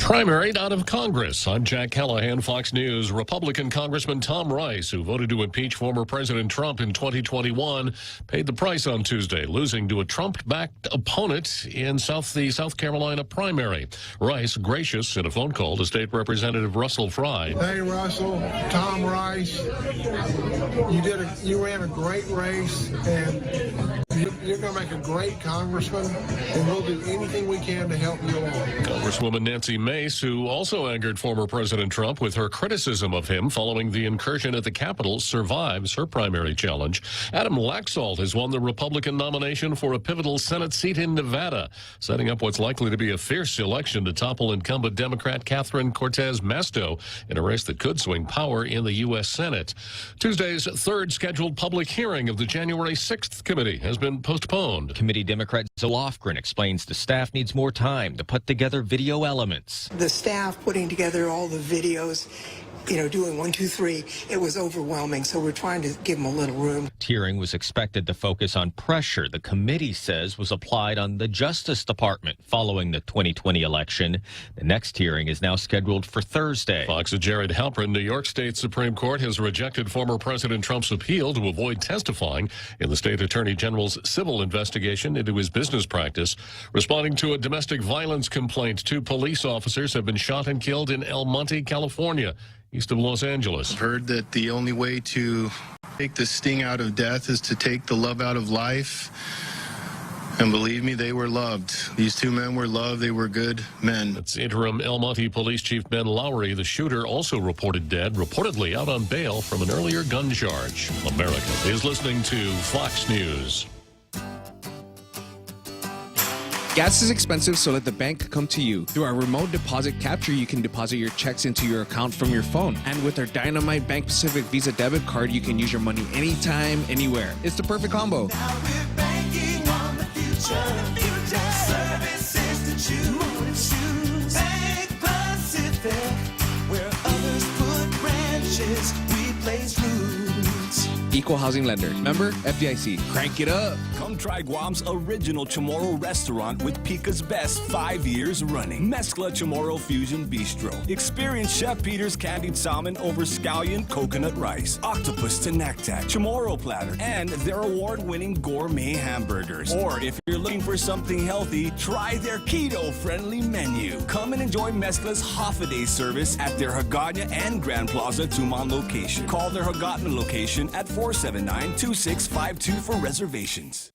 Primaried out of Congress. I'm Jack Callahan, Fox News. Republican Congressman Tom Rice, who voted to impeach former President Trump in 2021, paid the price on Tuesday, losing to a Trump-backed opponent in the South Carolina primary. Rice, gracious in a phone call to State Representative Russell Fry. Hey, Russell, Tom Rice, you ran a great race, and you're going to make a great congressman, and we'll do anything we can to help you along. Congresswoman Nancy Mace, who also angered former President Trump with her criticism of him following the incursion at the Capitol, survives her primary challenge. Adam Laxalt has won the Republican nomination for a pivotal Senate seat in Nevada, setting up what's likely to be a fierce election to topple incumbent Democrat Catherine Cortez Masto in a race that could swing power in the U.S. Senate. Tuesday's third scheduled public hearing of the January 6th committee has been postponed. Committee Democrat Zoe Lofgren explains the staff needs more time to put together video elements. The staff putting together all the videos, doing 1, 2, 3, it was overwhelming, so we're trying to give them a little room. Hearing was expected to focus on pressure the committee says was applied on the Justice Department following the 2020 election. The next hearing is now scheduled for Thursday. Fox's Jared Halpern. New York State Supreme Court has rejected former President Trump's appeal to avoid testifying in the state attorney general's civil investigation into his business practice. Responding to a domestic violence complaint, 2 police officers have been shot and killed in El Monte, California, east of Los Angeles. I've heard that the only way to take the sting out of death is to take the love out of life. And believe me, they were loved. These 2 men were loved. They were good men. That's interim El Monte Police Chief Ben Lowry. The shooter also reported dead, reportedly out on bail from an earlier gun charge. America is listening to Fox News. Gas is expensive, so let the bank come to you. Through our remote deposit capture, you can deposit your checks into your account from your phone. And with our Dynamite Bank Pacific Visa debit card, you can use your money anytime, anywhere. It's the perfect combo. Now we're banking on the future. Services to choose. Bank Pacific, where others put branches, we place roots. Equal housing lender. Member FDIC. Crank it up. Come try Guam's original Chamorro restaurant with Pica's Best 5 years running. Mezcla Chamorro Fusion Bistro. Experience Chef Peter's candied salmon over scallion coconut rice, octopus to naktak, Chamorro platter, and their award-winning gourmet hamburgers. Or if you're looking for something healthy, try their keto-friendly menu. Come and enjoy Mezcla's half-a-day service at their Hagåtña and Grand Plaza Tuman location. Call their Hagåtña location at 479-2652 for reservations.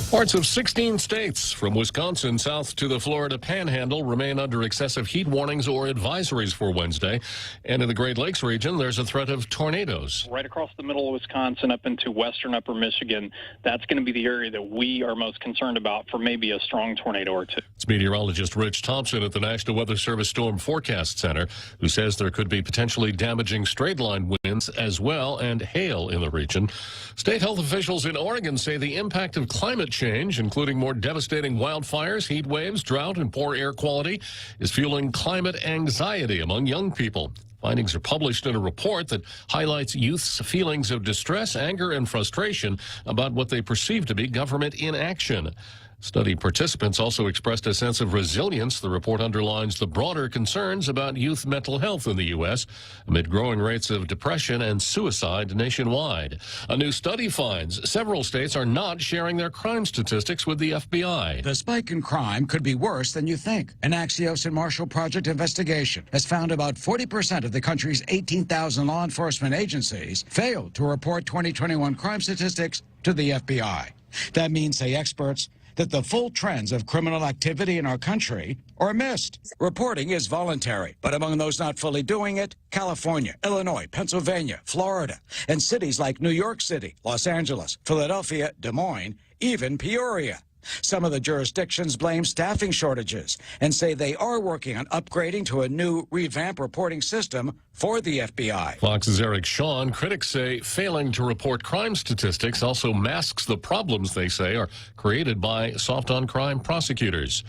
Parts of 16 states, from Wisconsin south to the Florida Panhandle, remain under excessive heat warnings or advisories for Wednesday. And in the Great Lakes region, there's a threat of tornadoes. Right across the middle of Wisconsin up into western upper Michigan, that's going to be the area that we are most concerned about for maybe a strong tornado or two. It's meteorologist Rich Thompson at the National Weather Service Storm Forecast Center, who says there could be potentially damaging straight-line winds as well and hail in the region. State health officials in Oregon say the impact of climate change, including more devastating wildfires, heat waves, drought, and poor air quality, is fueling climate anxiety among young people. Findings are published in a report that highlights youth's feelings of distress, anger, and frustration about what they perceive to be government inaction. Study participants also expressed a sense of resilience. The report underlines the broader concerns about youth mental health in the U.S. amid growing rates of depression and suicide nationwide. A new study finds several states are not sharing their crime statistics with the FBI. The spike in crime could be worse than you think. An Axios and Marshall Project investigation has found about 40% of the country's 18,000 law enforcement agencies failed to report 2021 crime statistics to the FBI. That means, say experts, that the full trends of criminal activity in our country are missed. Reporting is voluntary, but among those not fully doing it, California, Illinois, Pennsylvania, Florida, and cities like New York City, Los Angeles, Philadelphia, Des Moines, even Peoria. Some of the jurisdictions blame staffing shortages and say they are working on upgrading to a new revamped reporting system for the FBI. Fox's Eric Shawn. Critics say failing to report crime statistics also masks the problems they say are created by soft-on-crime prosecutors.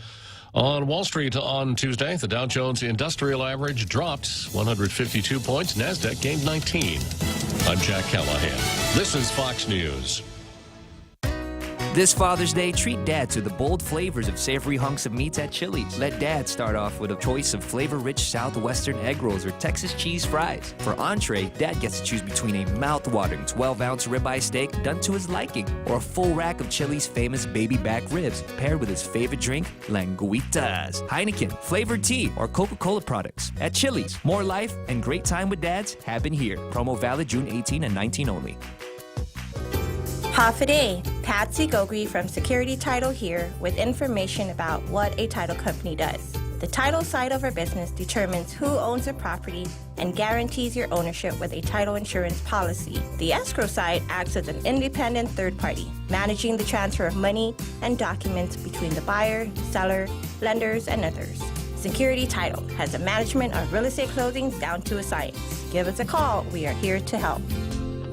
On Wall Street on Tuesday, the Dow Jones Industrial Average dropped 152 points. NASDAQ gained 19. I'm Jack Callahan. This is Fox News. This Father's Day, treat Dad to the bold flavors of savory hunks of meats at Chili's. Let Dad start off with a choice of flavor-rich Southwestern egg rolls or Texas cheese fries. For entree, Dad gets to choose between a mouth-watering 12-ounce ribeye steak done to his liking or a full rack of Chili's famous baby back ribs paired with his favorite drink, Languitas, Heineken, flavored tea, or Coca-Cola products. At Chili's, more life and great time with dads happen here. Promo valid June 18 and 19 only. Hafa Patsy Gogri from Security Title here with information about what a title company does. The title side of our business determines who owns a property and guarantees your ownership with a title insurance policy. The escrow side acts as an independent third party, managing the transfer of money and documents between the buyer, seller, lenders, and others. Security Title has the management of real estate closings down to a science. Give us a call. We are here to help.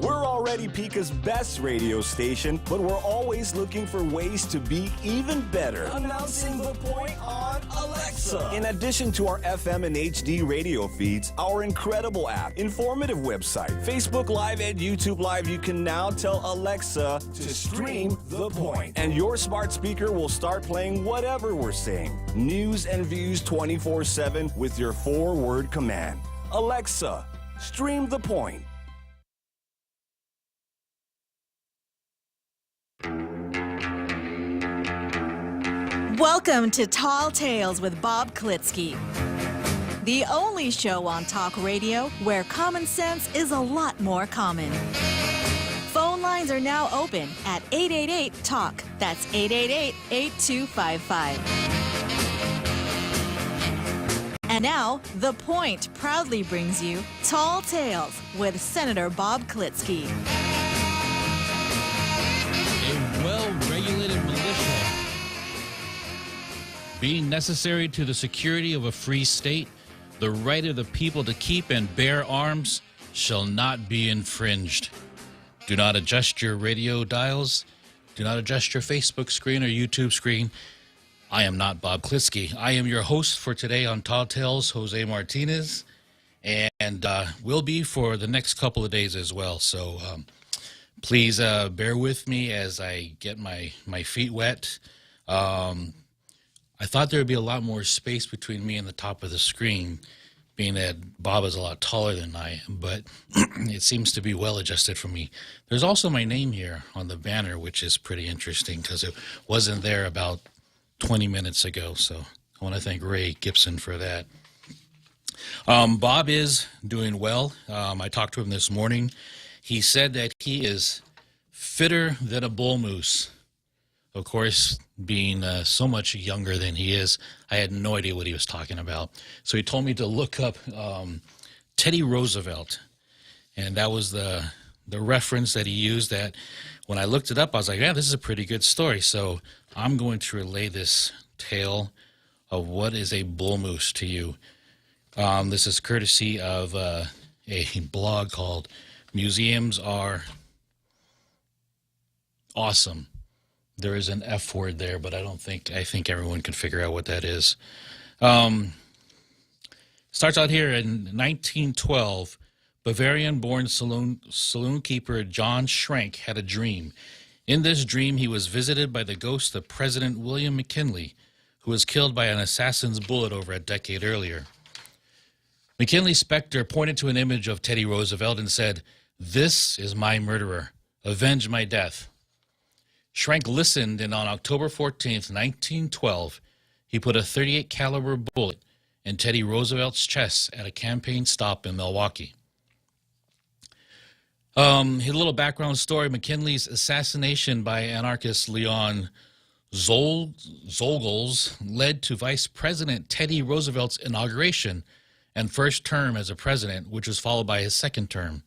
We're already Pika's best radio station, but we're always looking for ways to be even better. Announcing the point on Alexa. In addition to our FM and HD radio feeds, our incredible app, informative website, Facebook Live, and YouTube Live, you can now tell Alexa to stream The Point. And your smart speaker will start playing whatever we're saying. News and views 24/7 with your 4-word command. Alexa, stream The Point. Welcome to Tall Tales with Bob Klitzkie, the only show on talk radio where common sense is a lot more common. Phone lines are now open at 888-TALK. That's 888-8255. And now, The Point proudly brings you Tall Tales with Senator Bob Klitzkie. A well-regulated militia being necessary to the security of a free state, the right of the people to keep and bear arms shall not be infringed. Do not adjust your radio dials. Do not adjust your Facebook screen or YouTube screen. I am not Bob Klitzkie. I am your host for today on Tall Tales, Jose Martinez, and will be for the next couple of days as well. So please bear with me as I get my feet wet. I thought there would be a lot more space between me and the top of the screen, being that Bob is a lot taller than I am, but it seems to be well adjusted for me. There's also my name here on the banner, which is pretty interesting because it wasn't there about 20 minutes ago, so I want to thank Ray Gibson for that. Bob is doing well. I talked to him this morning. He said that he is fitter than a bull moose. Of course, being so much younger than he is, I had no idea what he was talking about. So he told me to look up Teddy Roosevelt, and that was the reference that he used. That when I looked it up, I was like, yeah, this is a pretty good story. So I'm going to relay this tale of what is a bull moose to you. This is courtesy of a blog called Museums Are Awesome. There is an F word there, but I think everyone can figure out what that is. Starts out here in 1912. Bavarian-born saloon keeper John Schrank had a dream. In this dream, he was visited by the ghost of President William McKinley, who was killed by an assassin's bullet over a decade earlier. McKinley's specter pointed to an image of Teddy Roosevelt and said, "This is my murderer. Avenge my death." Schrank listened, and on October 14th, 1912, he put a .38 caliber bullet in Teddy Roosevelt's chest at a campaign stop in Milwaukee. His little background story: McKinley's assassination by anarchist Leon Czolgosz led to Vice President Teddy Roosevelt's inauguration and first term as a president, which was followed by his second term.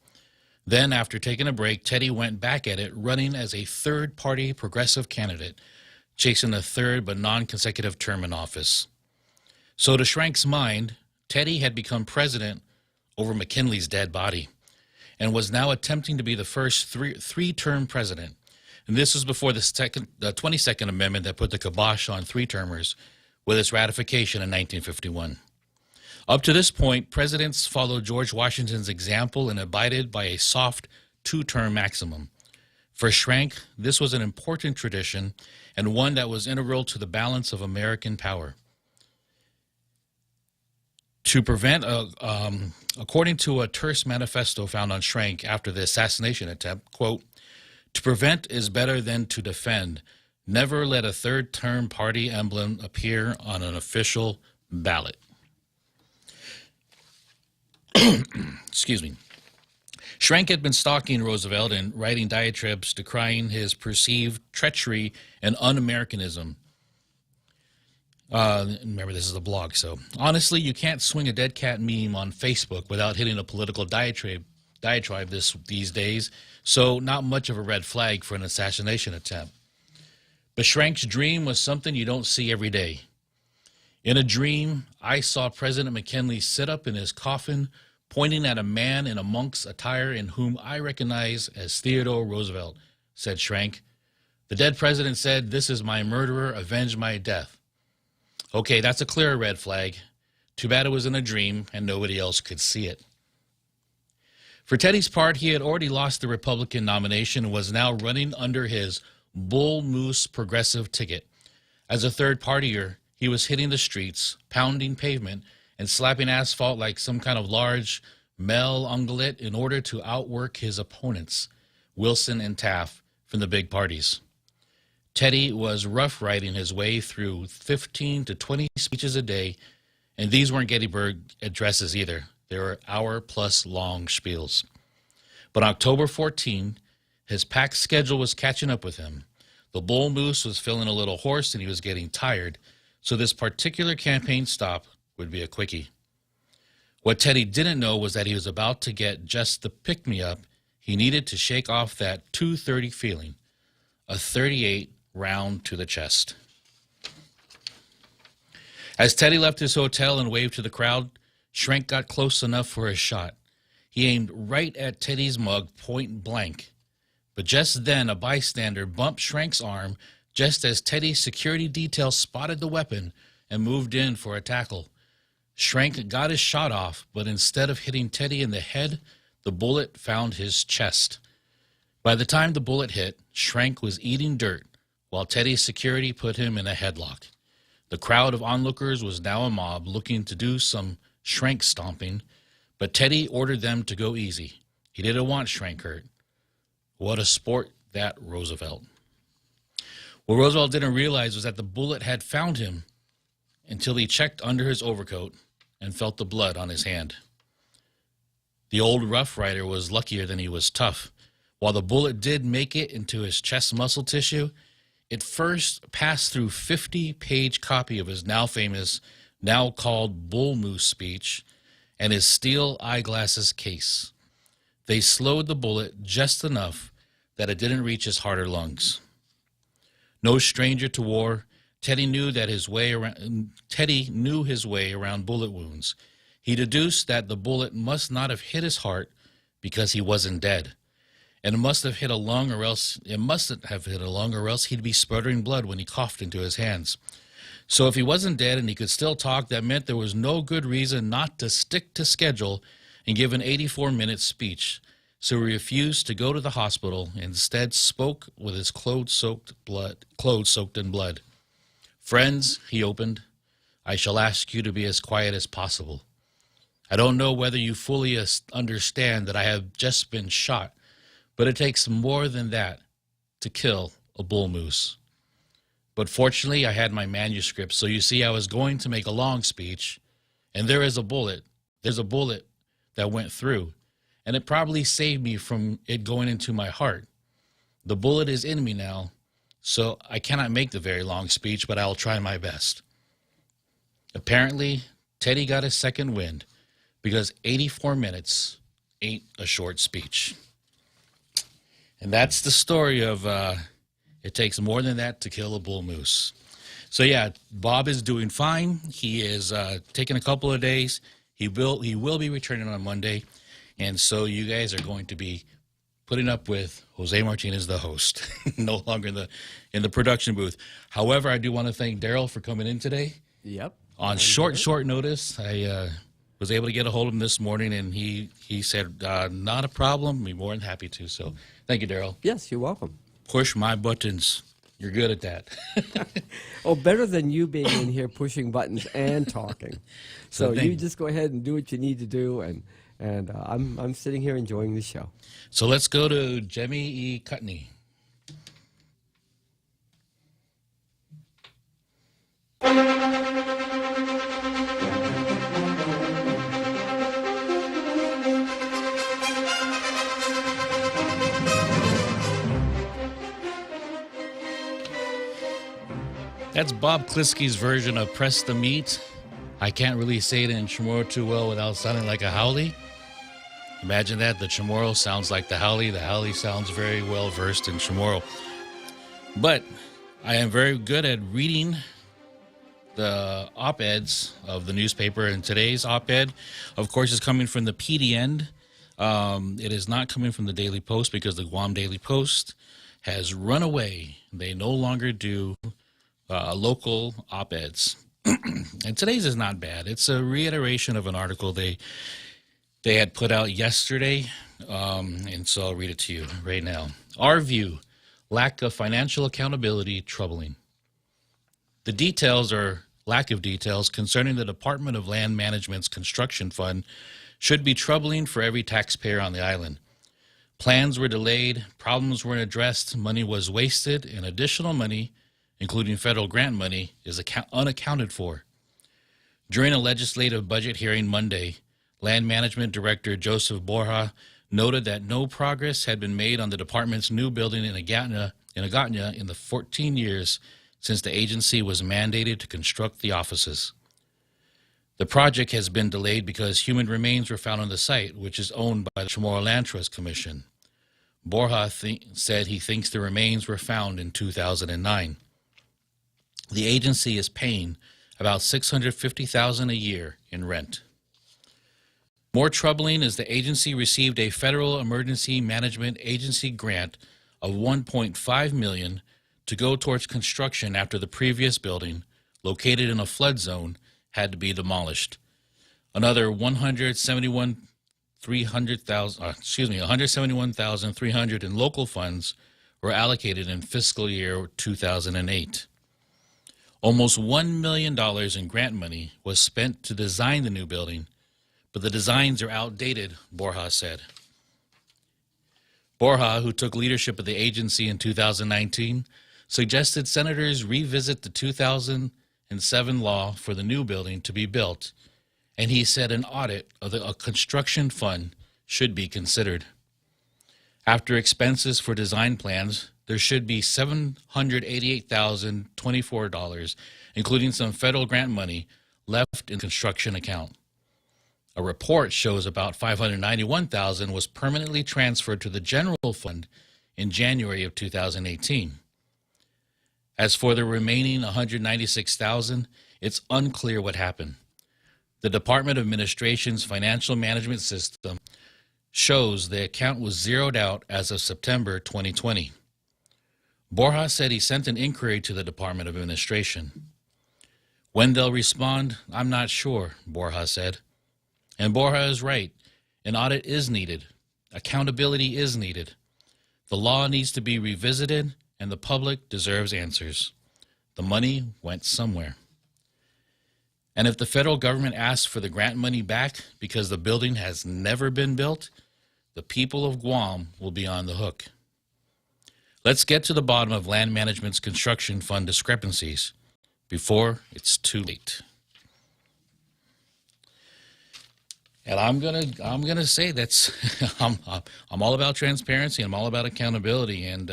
Then, after taking a break, Teddy went back at it, running as a third-party progressive candidate, chasing a third but non-consecutive term in office. So to Schrank's mind, Teddy had become president over McKinley's dead body and was now attempting to be the first three-term president. And this was before the 22nd Amendment that put the kibosh on three-termers with its ratification in 1951. Up to this point, presidents followed George Washington's example and abided by a soft two-term maximum. For Schrank, this was an important tradition and one that was integral to the balance of American power. To prevent, according to a terse manifesto found on Schrank after the assassination attempt, quote, "To prevent is better than to defend. Never let a third-term party emblem appear on an official ballot." Excuse me. Schrank had been stalking Roosevelt and writing diatribes decrying his perceived treachery and un-Americanism. Remember, this is a blog, so honestly, you can't swing a dead cat meme on Facebook without hitting a political diatribe these days, so not much of a red flag for an assassination attempt. But Schrank's dream was something you don't see every day. In a dream, I saw President McKinley sit up in his coffin, pointing at a man in a monk's attire in whom I recognize as Theodore Roosevelt, said Schrank. The dead president said, "This is my murderer, avenge my death." Okay, that's a clear red flag. Too bad it was in a dream and nobody else could see it. For Teddy's part, he had already lost the Republican nomination and was now running under his Bull Moose progressive ticket. As a third partier, he was hitting the streets, pounding pavement, and slapping asphalt like some kind of large Mel ungulate in order to outwork his opponents, Wilson and Taft, from the big parties. Teddy was rough riding his way through 15 to 20 speeches a day, and these weren't Gettysburg addresses either. They were hour-plus long spiels. But on October 14, his packed schedule was catching up with him. The Bull Moose was feeling a little hoarse and he was getting tired, so this particular campaign stop would be a quickie. What Teddy didn't know was that he was about to get just the pick-me-up he needed to shake off that 230 feeling, a 38 round to the chest. As Teddy left his hotel and waved to the crowd, Schrank got close enough for a shot. He aimed right at Teddy's mug, point blank. But just then, a bystander bumped Schrank's arm just as Teddy's security detail spotted the weapon and moved in for a tackle. Schrank got his shot off, but instead of hitting Teddy in the head, the bullet found his chest. By the time the bullet hit, Schrank was eating dirt, while Teddy's security put him in a headlock. The crowd of onlookers was now a mob looking to do some Schrank stomping, but Teddy ordered them to go easy. He didn't want Schrank hurt. What a sport, that Roosevelt. What Roosevelt didn't realize was that the bullet had found him until he checked under his overcoat and felt the blood on his hand. The old Rough Rider was luckier than he was tough. While the bullet did make it into his chest muscle tissue, it first passed through 50-page copy of his now famous, now called Bull Moose speech, and his steel eyeglasses case. They slowed the bullet just enough that it didn't reach his heart or lungs. No stranger to war, Teddy knew his way around bullet wounds. He deduced that the bullet must not have hit his heart because he wasn't dead. And it must have hit a lung or else he'd be sputtering blood when he coughed into his hands. So if he wasn't dead and he could still talk, that meant there was no good reason not to stick to schedule and give an 84-minute speech. So he refused to go to the hospital and instead spoke with his clothes soaked in blood. "Friends," he opened, "I shall ask you to be as quiet as possible. I don't know whether you fully understand that I have just been shot, but it takes more than that to kill a bull moose. But fortunately, I had my manuscript, so you see I was going to make a long speech, and there's a bullet that went through, and it probably saved me from it going into my heart. The bullet is in me now, so I cannot make the very long speech, but I'll try my best." Apparently, Teddy got a second wind, because 84 minutes ain't a short speech. And that's the story of it takes more than that to kill a bull moose. So yeah, Bob is doing fine. He is taking a couple of days. He will be returning on Monday, and so you guys are going to be putting up with Jose Martinez, the host, no longer in the production booth. However, I do want to thank Daryl for coming in today. Yep. On short notice. was able to get a hold of him this morning, and he said, not a problem. Be more than happy to. So thank you, Daryl. Yes, you're welcome. Push my buttons. You're good at that. Oh, better than you being in here pushing buttons and talking. So you just go ahead and do what you need to do, and I'm sitting here enjoying the show. So let's go to Jemmy E. Cutney. That's Bob Klitzkie's version of Press the Meat. I can't really say it in Chamorro too well without sounding like a Howley. Imagine that. The Chamorro sounds like the Howley. The Howley sounds very well versed in Chamorro. But I am very good at reading the op-eds of the newspaper. And today's op-ed, of course, is coming from the PDN. It is not coming from the Daily Post because the Guam Daily Post has run away. They no longer do local op-eds. And today's is not bad. It's a reiteration of an article they had put out yesterday, and so I'll read it to you right now. Our view, lack of financial accountability, troubling. The details or lack of details concerning the Department of Land Management's construction fund should be troubling for every taxpayer on the island. Plans were delayed, problems weren't addressed, money was wasted, and additional money, including federal grant money, is unaccounted for. During a legislative budget hearing Monday, Land Management Director Joseph Borja noted that no progress had been made on the department's new building in Agatna in the 14 years since the agency was mandated to construct the offices. The project has been delayed because human remains were found on the site, which is owned by the Chamorro Land Trust Commission. Borja said he thinks the remains were found in 2009. The agency is paying about $650,000 a year in rent. More troubling is the agency received a Federal Emergency Management Agency grant of $1.5 million to go towards construction after the previous building, located in a flood zone, had to be demolished. Another $171,300 in local funds were allocated in fiscal year 2008. Almost $1 million in grant money was spent to design the new building, but the designs are outdated, Borja said. Borja, who took leadership of the agency in 2019, suggested senators revisit the 2007 law for the new building to be built, and he said an audit of a construction fund should be considered. After expenses for design plans, there should be $788,024, including some federal grant money, left in the construction account. A report shows about $591,000 was permanently transferred to the general fund in January of 2018. As for the remaining $196,000, it's unclear what happened. The Department of Administration's financial management system shows the account was zeroed out as of September 2020. Borja said he sent an inquiry to the Department of Administration. When they'll respond, I'm not sure, Borja said. And Borja is right. An audit is needed. Accountability is needed. The law needs to be revisited, and the public deserves answers. The money went somewhere. And if the federal government asks for the grant money back because the building has never been built, the people of Guam will be on the hook. Let's get to the bottom of Land Management's construction fund discrepancies before it's too late. And I'm gonna say that's I'm all about transparency. I'm all about accountability, and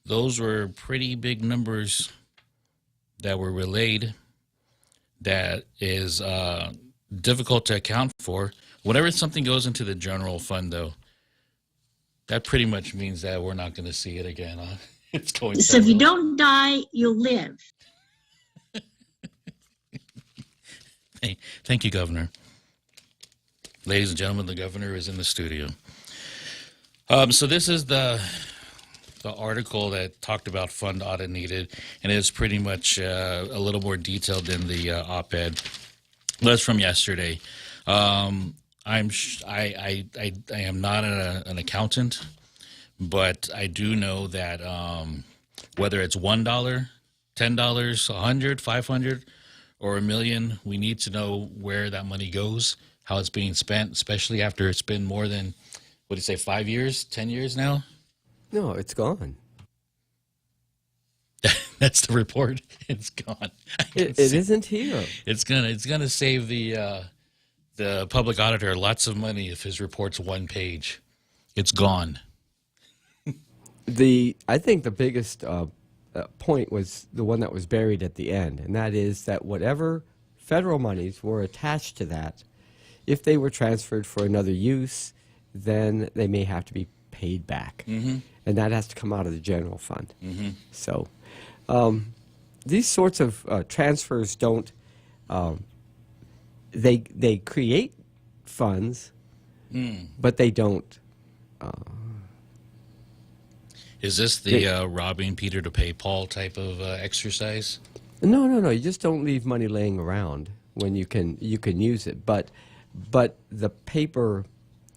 those were pretty big numbers that were relayed. That is difficult to account for. Whenever something goes into the general fund, though, that pretty much means that we're not going to see it again. It's going. So if you don't die, you'll live. Thank you, Governor. Ladies and gentlemen, the governor is in the studio. So this is the article that talked about fund audit needed, and it's pretty much a little more detailed than the op-ed. That's from yesterday. I am not an accountant, but I do know that whether it's $1, $10, $100, $500, or $1 million, we need to know where that money goes, how it's being spent, especially after it's been more than, what do you say, 5 years, 10 years now? No, it's gone. That's the report. It's gone. It isn't here. It's gonna save the public auditor lots of money if his report's one page. It's gone. I think the biggest point was the one that was buried at the end, and that is that whatever federal monies were attached to that, if they were transferred for another use, then they may have to be paid back, and that has to come out of the general fund. So these sorts of transfers don't. They create funds, but they don't. Is this the robbing Peter to pay Paul type of exercise? No. You just don't leave money laying around when you can use it. But the paper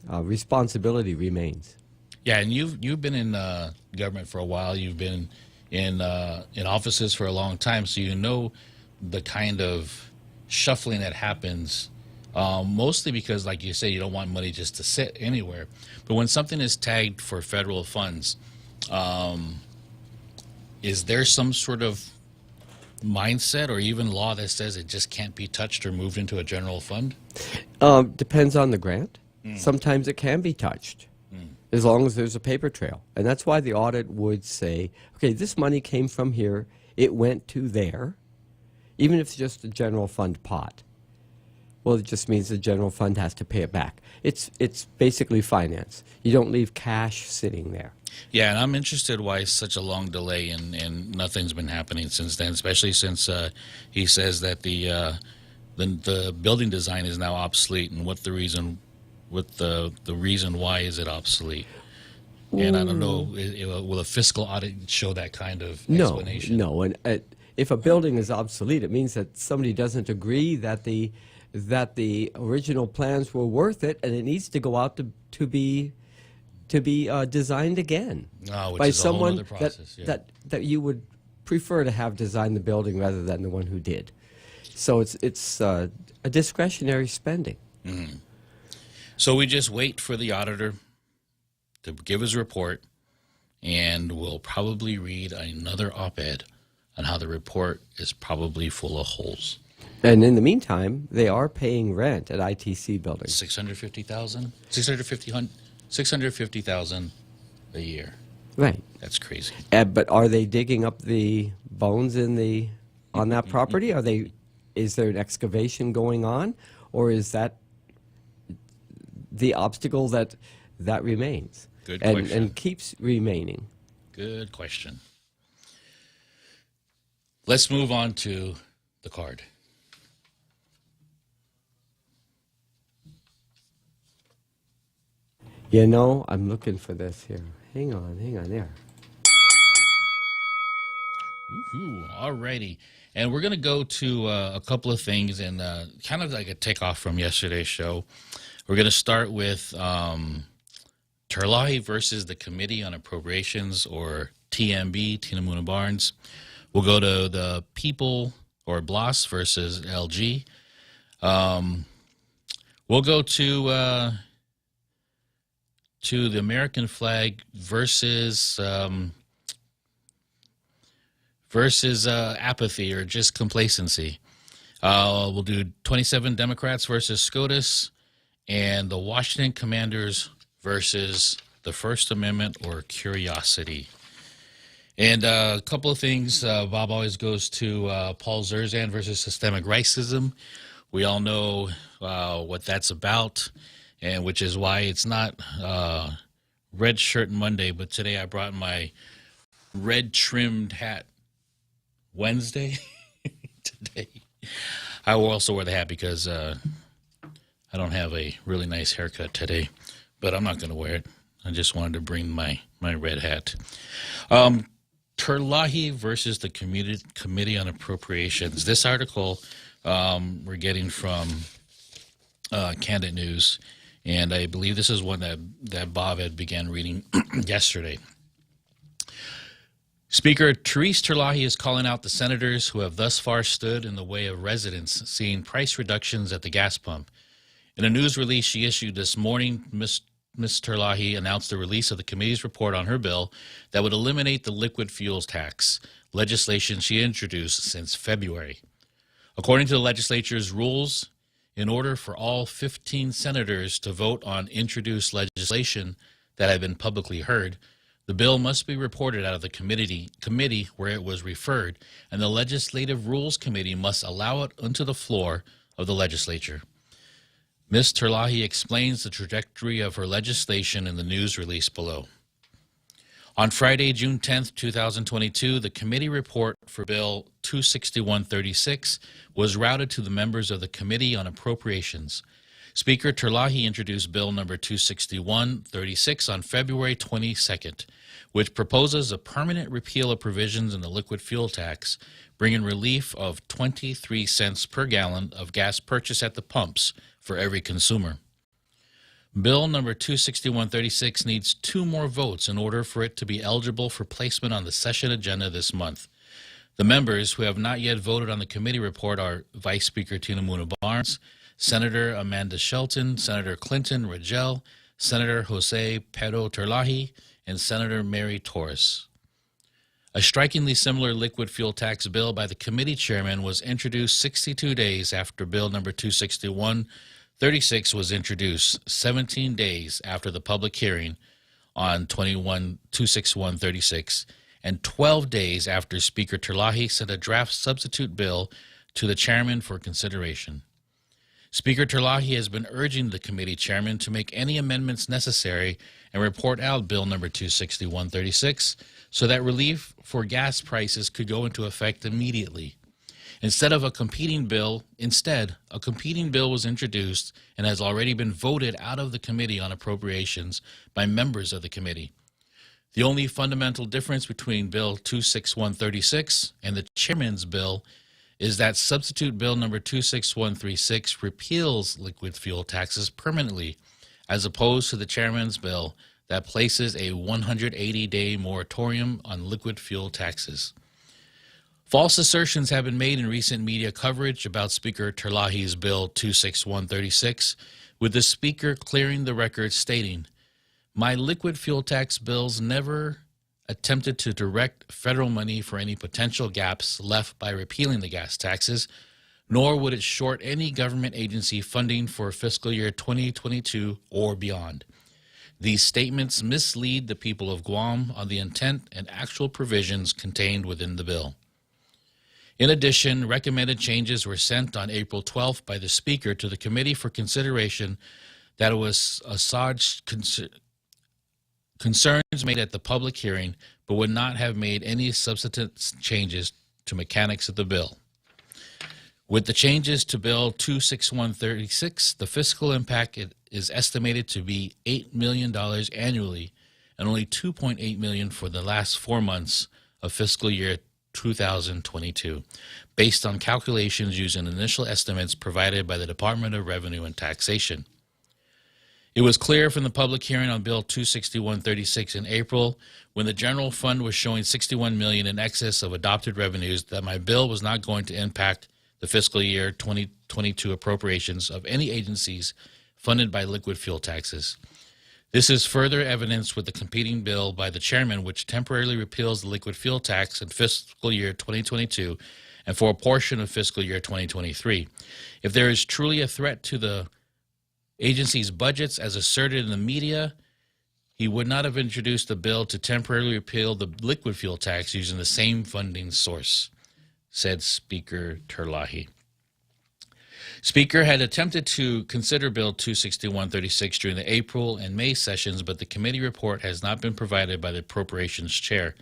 responsibility remains. Yeah, and you've been in government for a while. You've been in offices for a long time, so you know the kind of shuffling that happens. Mostly because, like you say, you don't want money just to sit anywhere. But when something is tagged for federal funds, is there some sort of mindset or even law that says it just can't be touched or moved into a general fund? Depends on the grant. Sometimes it can be touched, as long as there's a paper trail. And that's why the audit would say, okay, this money came from here, it went to there, even if it's just a general fund pot. Well, it just means the general fund has to pay it back. It's basically finance. You don't leave cash sitting there. Yeah, and I'm interested why such a long delay and nothing's been happening since then, especially since he says that the building design is now obsolete, and what the reason why is it obsolete? And I don't know, will a fiscal audit show that kind of explanation? No. And if a building is obsolete, it means that somebody doesn't agree that the original plans were worth it, and it needs to go out to be designed again by someone that you would prefer to have designed the building rather than the one who did. So it's a discretionary spending. So we just wait for the auditor to give his report, and we'll probably read another op-ed on how the report is probably full of holes. And in the meantime, they are paying rent at ITC buildings. $650,000 a year. Right. That's crazy. But are they digging up the bones on that property? Is there an excavation going on, or is that the obstacle that remains? Good question. And keeps remaining. Good question. Let's move on to the card. You know, I'm looking for this here. Hang on there. All righty. And we're going to go to a couple of things and kind of like a takeoff from yesterday's show. We're going to start with Terlahi versus the Committee on Appropriations, or TMB, Tinamuna Barnes. We'll go to the People, or BLAS, versus LG. We'll go to the American flag versus apathy or just complacency. We'll do 27 Democrats versus SCOTUS, and the Washington Commanders versus the First Amendment or curiosity. And a couple of things. Bob always goes to Paul Zerzan versus systemic racism. We all know what that's about, and which is why it's not Red Shirt Monday, but today I brought my red trimmed hat Wednesday. Today I will also wear the hat because I don't have a really nice haircut today, but I'm not going to wear it. I just wanted to bring my red hat. Terlahi versus the Committee on Appropriations. This article we're getting from candidate news, and I believe this is one that Bob had began reading yesterday. Speaker Therese Terlahi is calling out the senators who have thus far stood in the way of residents seeing price reductions at the gas pump. In a news release she issued this morning, Ms. Terlahi announced the release of the committee's report on her bill that would eliminate the liquid fuels tax, legislation she introduced since February. According to the legislature's rules, in order for all 15 senators to vote on introduced legislation that had been publicly heard, the bill must be reported out of the committee where it was referred, and the Legislative Rules Committee must allow it onto the floor of the legislature. Ms. Terlahi explains the trajectory of her legislation in the news release below. On Friday, June 10, 2022, the committee report for Bill 26136 was routed to the members of the Committee on Appropriations. Speaker Terlahi introduced Bill number 26136 on February 22nd, which proposes a permanent repeal of provisions in the liquid fuel tax, bringing relief of 23 cents per gallon of gas purchased at the pumps for every consumer. Bill number 26136 needs 2 more votes in order for it to be eligible for placement on the session agenda this month. The members who have not yet voted on the committee report are Vice Speaker Tina Muna Barnes, Senator Amanda Shelton, Senator Clinton Rangel, Senator Jose Pedro Terlahi, and Senator Mary Torres. A strikingly similar liquid fuel tax bill by the committee chairman was introduced 62 days after Bill number 26136 was introduced, 17 days after the public hearing on 26136, and 12 days after Speaker Terlahi sent a draft substitute bill to the chairman for consideration. Speaker Terlahi has been urging the committee chairman to make any amendments necessary and report out Bill number 26136 so that relief for gas prices could go into effect immediately. Instead, a competing bill was introduced and has already been voted out of the Committee on Appropriations by members of the committee. The only fundamental difference between Bill 26136 and the chairman's bill is that substitute Bill number 26136 repeals liquid fuel taxes permanently, as opposed to the chairman's bill that places a 180-day moratorium on liquid fuel taxes. False assertions have been made in recent media coverage about Speaker Terlahi's Bill 26136, with the Speaker clearing the record stating, "My liquid fuel tax bills never attempted to direct federal money for any potential gaps left by repealing the gas taxes, nor would it short any government agency funding for fiscal year 2022 or beyond. These statements mislead the people of Guam on the intent and actual provisions contained within the bill." In addition, recommended changes were sent on April 12th by the Speaker to the committee for consideration that it was assuaged concerns made at the public hearing, but would not have made any substantive changes to mechanics of the bill. With the changes to Bill 26136, the fiscal impact is estimated to be $8 million annually and only $2.8 million for the last 4 months of fiscal year 2022, based on calculations using initial estimates provided by the Department of Revenue and Taxation. It was clear from the public hearing on Bill 26136 in April, when the general fund was showing $61 million in excess of adopted revenues, that my bill was not going to impact the fiscal year 2022 appropriations of any agencies funded by liquid fuel taxes. This is further evidenced with the competing bill by the chairman, which temporarily repeals the liquid fuel tax in fiscal year 2022 and for a portion of fiscal year 2023. If there is truly a threat to the agency's budgets, as asserted in the media, he would not have introduced a bill to temporarily repeal the liquid fuel tax using the same funding source, said Speaker Terlahi. Speaker had attempted to consider Bill 26136 during the April and May sessions, but the committee report has not been provided by the Appropriations Chair.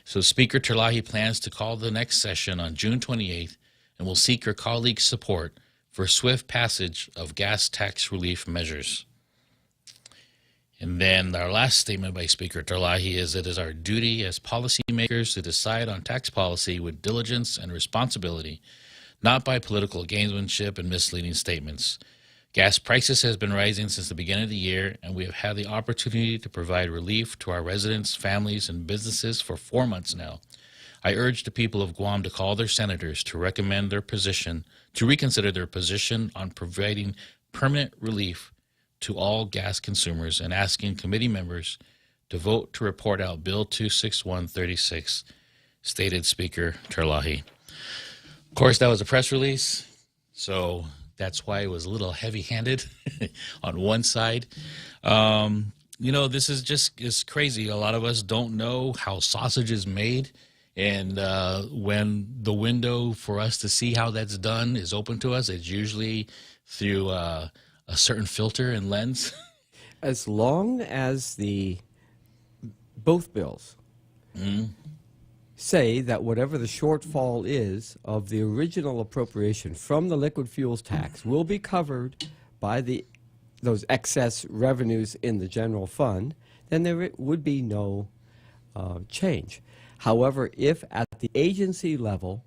So Speaker Terlahi plans to call the next session on June 28th and will seek her colleagues' support for swift passage of gas tax relief measures. And then our last statement by Speaker Terlahi is, "It is our duty as policymakers to decide on tax policy with diligence and responsibility, not by political gamesmanship and misleading statements. Gas prices has been rising since the beginning of the year, and we have had the opportunity to provide relief to our residents, families, and businesses for 4 months now. I urge the people of Guam to call their senators to reconsider their position on providing permanent relief to all gas consumers and asking committee members to vote to report out Bill 26136, stated Speaker Terlahi. Of course, that was a press release, so that's why it was a little heavy-handed on one side. This is crazy. A lot of us don't know how sausage is made. And when the window for us to see how that's done is open to us, it's usually through a certain filter and lens. As long as both bills say that whatever the shortfall is of the original appropriation from the liquid fuels tax will be covered by those excess revenues in the general fund, then there would be no change. However, if at the agency level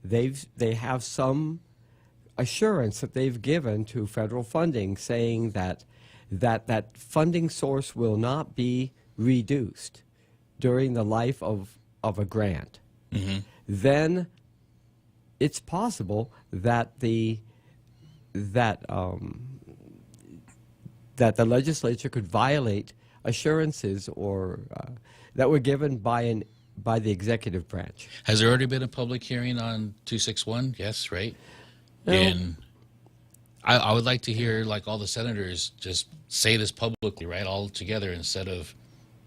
they have some assurance that they've given to federal funding saying that funding source will not be reduced during the life of a grant, then it's possible that the legislature could violate assurances or that were given by the executive branch. Has there already been a public hearing on 261? Yes, right? No. And I would like to hear all the senators just say this publicly, right, all together instead of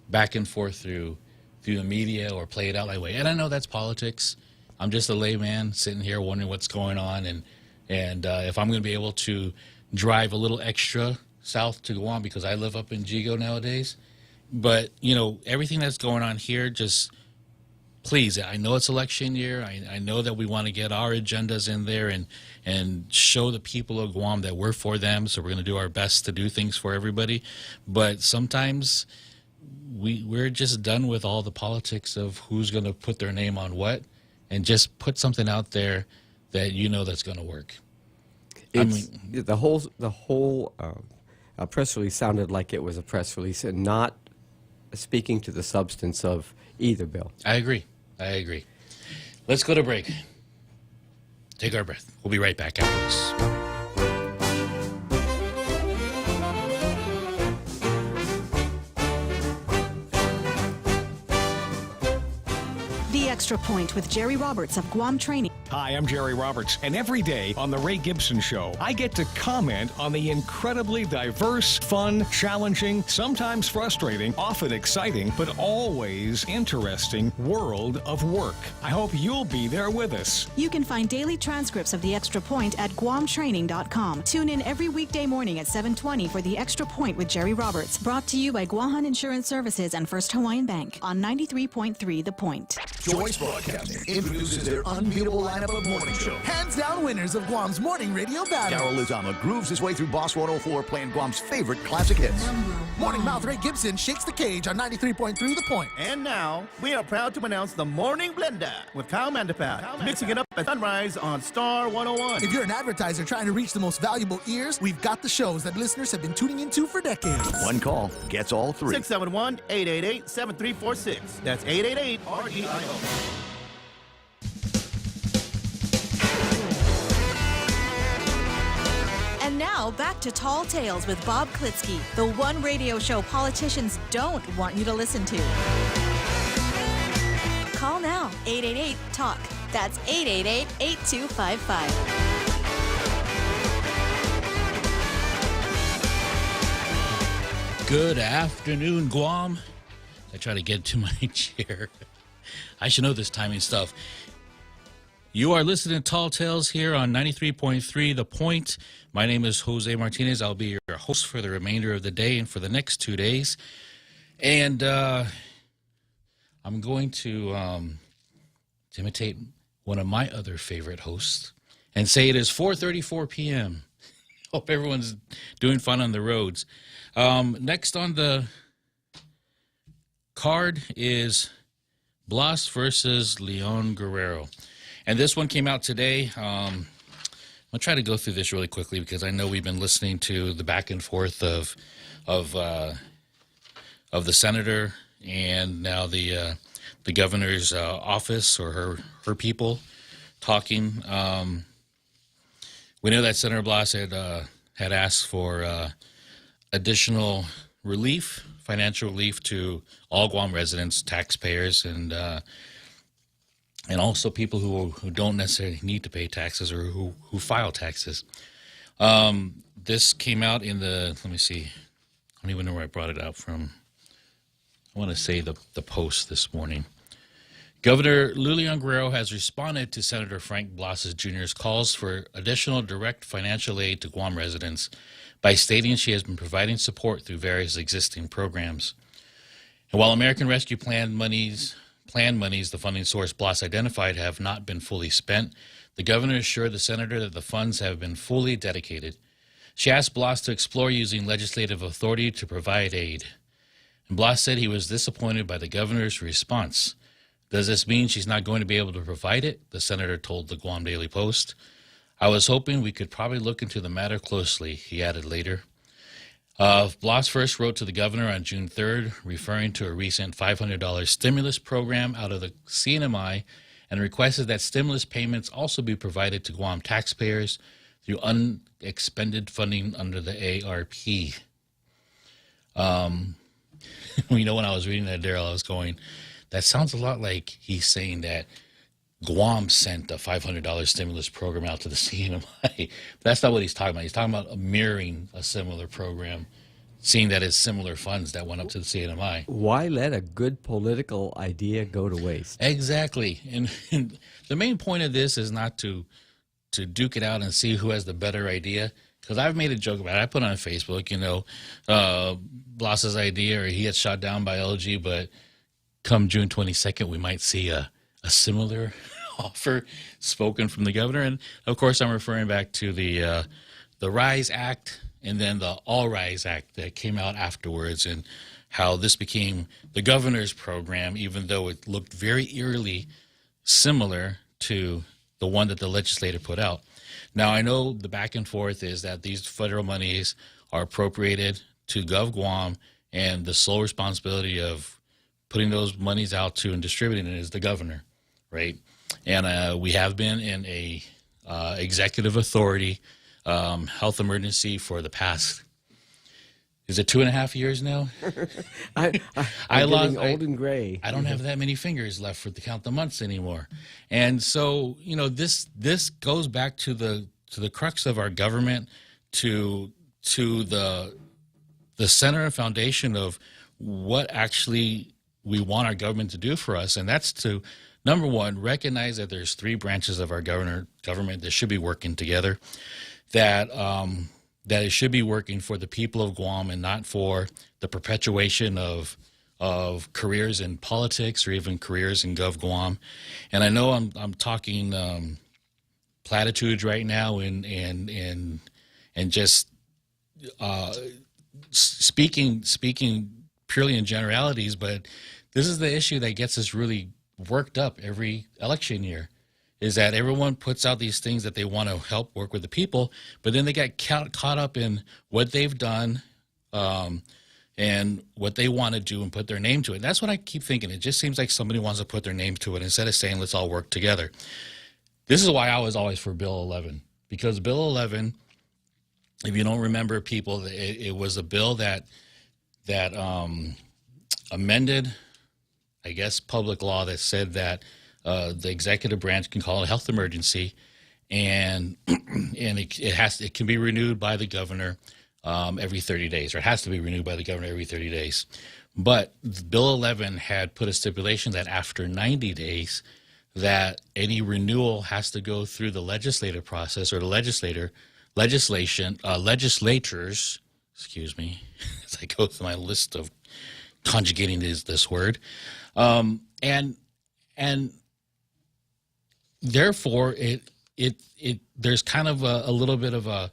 back and forth through the media or play it out that way. And I know that's politics. I'm just a layman sitting here wondering what's going on and if I'm going to be able to drive a little extra south to Guam because I live up in Jigo nowadays. But, everything that's going on here, just please, I know it's election year. I know that we want to get our agendas in there and show the people of Guam that we're for them. So we're going to do our best to do things for everybody. But sometimes we're just done with all the politics of who's going to put their name on what and just put something out there that that's going to work. The whole press release sounded like it was a press release and not speaking to the substance of either bill. I agree. Let's go to break. Take our breath. We'll be right back after this. The Extra Point with Jerry Roberts of Guam Training. Hi, I'm Jerry Roberts, and every day on The Ray Gibson Show, I get to comment on the incredibly diverse, fun, challenging, sometimes frustrating, often exciting, but always interesting world of work. I hope you'll be there with us. You can find daily transcripts of The Extra Point at guamtraining.com. Tune in every weekday morning at 7:20 for The Extra Point with Jerry Roberts. Brought to you by Guahan Insurance Services and First Hawaiian Bank on 93.3 The Point. Joyce Broadcasting introduces their unbeatable lineup of morning show. Hands down winners of Guam's morning radio battle. Daryl Lizama grooves his way through Boss 104 playing Guam's favorite classic hits. Morning Mouth Ray Gibson shakes the cage on 93.3 The Point. And now, we are proud to announce the Morning Blender with Kyle Mandapat, mixing it up at sunrise on Star 101. If you're an advertiser trying to reach the most valuable ears, we've got the shows that listeners have been tuning into for decades. One call gets all three. 671-888-7346. That's 888-REIO. And now back to Tall Tales with Bob Klitzkie, the one radio show politicians don't want you to listen to. Call now, 888-TALK. That's 888-8255. Good afternoon, Guam. I try to get to my chair. I should know this timing stuff. You are listening to Tall Tales here on 93.3 The Point. My name is Jose Martinez. I'll be your host for the remainder of the day and for the next 2 days. And I'm going to imitate one of my other favorite hosts and say it is 4:34 p.m. Hope everyone's doing fun on the roads. Next on the card is Blas versus Leon Guerrero. And this one came out today. I'll try to go through this really quickly because I know we've been listening to the back and forth of the senator and now the governor's office or her people talking. We know that Senator Blas had asked for additional relief, financial relief to all Guam residents, taxpayers, and also people who don't necessarily need to pay taxes or who file taxes. This came out in the, let me see, I don't even know where I brought it out from. I want to say the Post this morning. Governor Lulian Guerrero has responded to Senator Frank Blas Jr.'s calls for additional direct financial aid to Guam residents by stating she has been providing support through various existing programs. And while American Rescue Plan monies, the funding source Blas identified, have not been fully spent, the governor assured the senator that the funds have been fully dedicated. She asked Blas to explore using legislative authority to provide aid. And Blas said he was disappointed by the governor's response. Does this mean she's not going to be able to provide it? The senator told the Guam Daily Post. I was hoping we could probably look into the matter closely, he added later. Blas first wrote to the governor on June 3rd, referring to a recent $500 stimulus program out of the CNMI, and requested that stimulus payments also be provided to Guam taxpayers through unexpended funding under the ARP. You know, when I was reading that, Daryl, I was going, that sounds a lot like he's saying that Guam sent a $500 stimulus program out to the CNMI. But that's not what he's talking about. He's talking about mirroring a similar program, seeing that it's similar funds that went up to the CNMI. Why let a good political idea go to waste? Exactly. And the main point of this is not to duke it out and see who has the better idea. Because I've made a joke about it. I put on Facebook, you know, Blas's idea, or he gets shot down by LG, but come June 22nd, we might see a similar offer spoken from the governor. And of course, I'm referring back to the RISE Act and then the All Rise Act that came out afterwards, and how this became the governor's program, even though it looked very eerily similar to the one that the legislator put out. Now, I know the back and forth is that these federal monies are appropriated to Gov Guam, and the sole responsibility of putting those monies out to and distributing it is the governor, right? And we have been in a executive authority health emergency for the past, is it 2.5 years now? I'm getting old and gray. I don't have that many fingers left to count the months anymore. And so, you know, this goes back to the crux of our government, to the center and foundation of what actually we want our government to do for us. And that's to, number one, recognize that there's 3 branches of our government that should be working together, that it should be working for the people of Guam and not for the perpetuation of careers in politics or even careers in Gov Guam. And I know I'm talking platitudes right now and just speaking purely in generalities, but this is the issue that gets us really worked up every election year, is that everyone puts out these things that they want to help work with the people, but then they get caught up in what they've done and what they want to do and put their name to it. And that's what I keep thinking. It just seems like somebody wants to put their name to it instead of saying, let's all work together. This is why I was always for Bill 11, because Bill 11, if you don't remember, people, it was a bill that amended, I guess, public law that said that the executive branch can call a health emergency, and it can be renewed by the governor every 30 days, or it has to be renewed by the governor every 30 days. But Bill 11 had put a stipulation that after 90 days, that any renewal has to go through the legislative process, or the legislatures, excuse me, as I go through my list of conjugating this word, and therefore there's kind of a little bit of a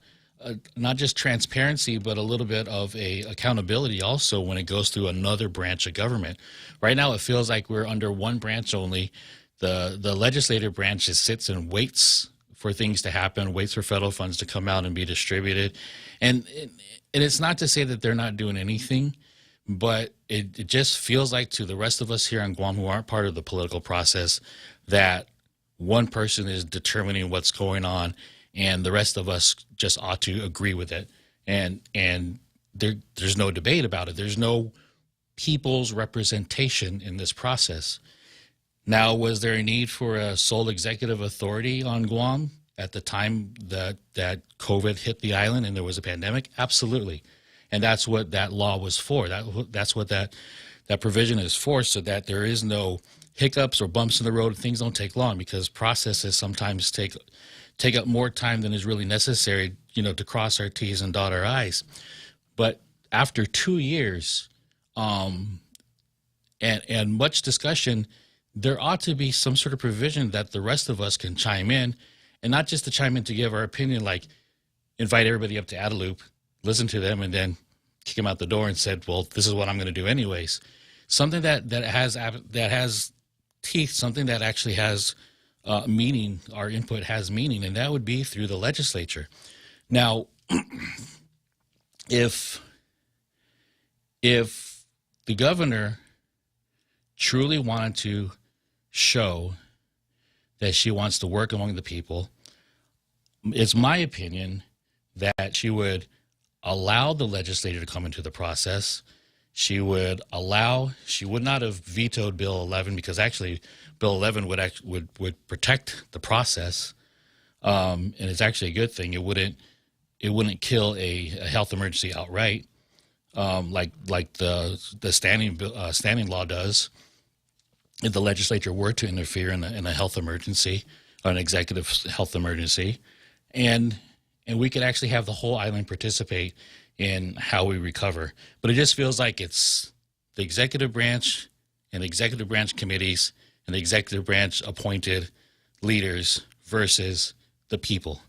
not just transparency, but a little bit of a accountability also when it goes through another branch of government. Right now, it feels like we're under one branch only. The legislative branch just sits and waits for things to happen, waits for federal funds to come out and be distributed. And it's not to say that they're not doing anything, but it just feels like to the rest of us here on Guam who aren't part of the political process that one person is determining what's going on and the rest of us just ought to agree with it. And there's no debate about it. There's no people's representation in this process. Now, was there a need for a sole executive authority on Guam at the time that COVID hit the island and there was a pandemic? Absolutely. And that's what that law was for. That's what that provision is for, so that there is no hiccups or bumps in the road. Things don't take long, because processes sometimes take up more time than is really necessary, to cross our T's and dot our I's. But after 2 years and much discussion, there ought to be some sort of provision that the rest of us can chime in, and not just to chime in to give our opinion, like invite everybody up to Adelup, listen to them, and then kick them out the door and said, well, this is what I'm going to do anyways. Something that has teeth, something that actually has meaning, our input has meaning, and that would be through the legislature. Now, if the governor truly wanted to show that she wants to work among the people, it's my opinion that she would allow the legislature to come into the process. She would not have vetoed Bill 11, because actually Bill 11 would protect the process, and it's actually a good thing. It wouldn't kill a health emergency outright, like the standing law does. If the legislature were to interfere in a health emergency, or an executive health emergency, and we could actually have the whole island participate in how we recover. But it just feels like it's the executive branch and the executive branch committees and the executive branch appointed leaders versus the people.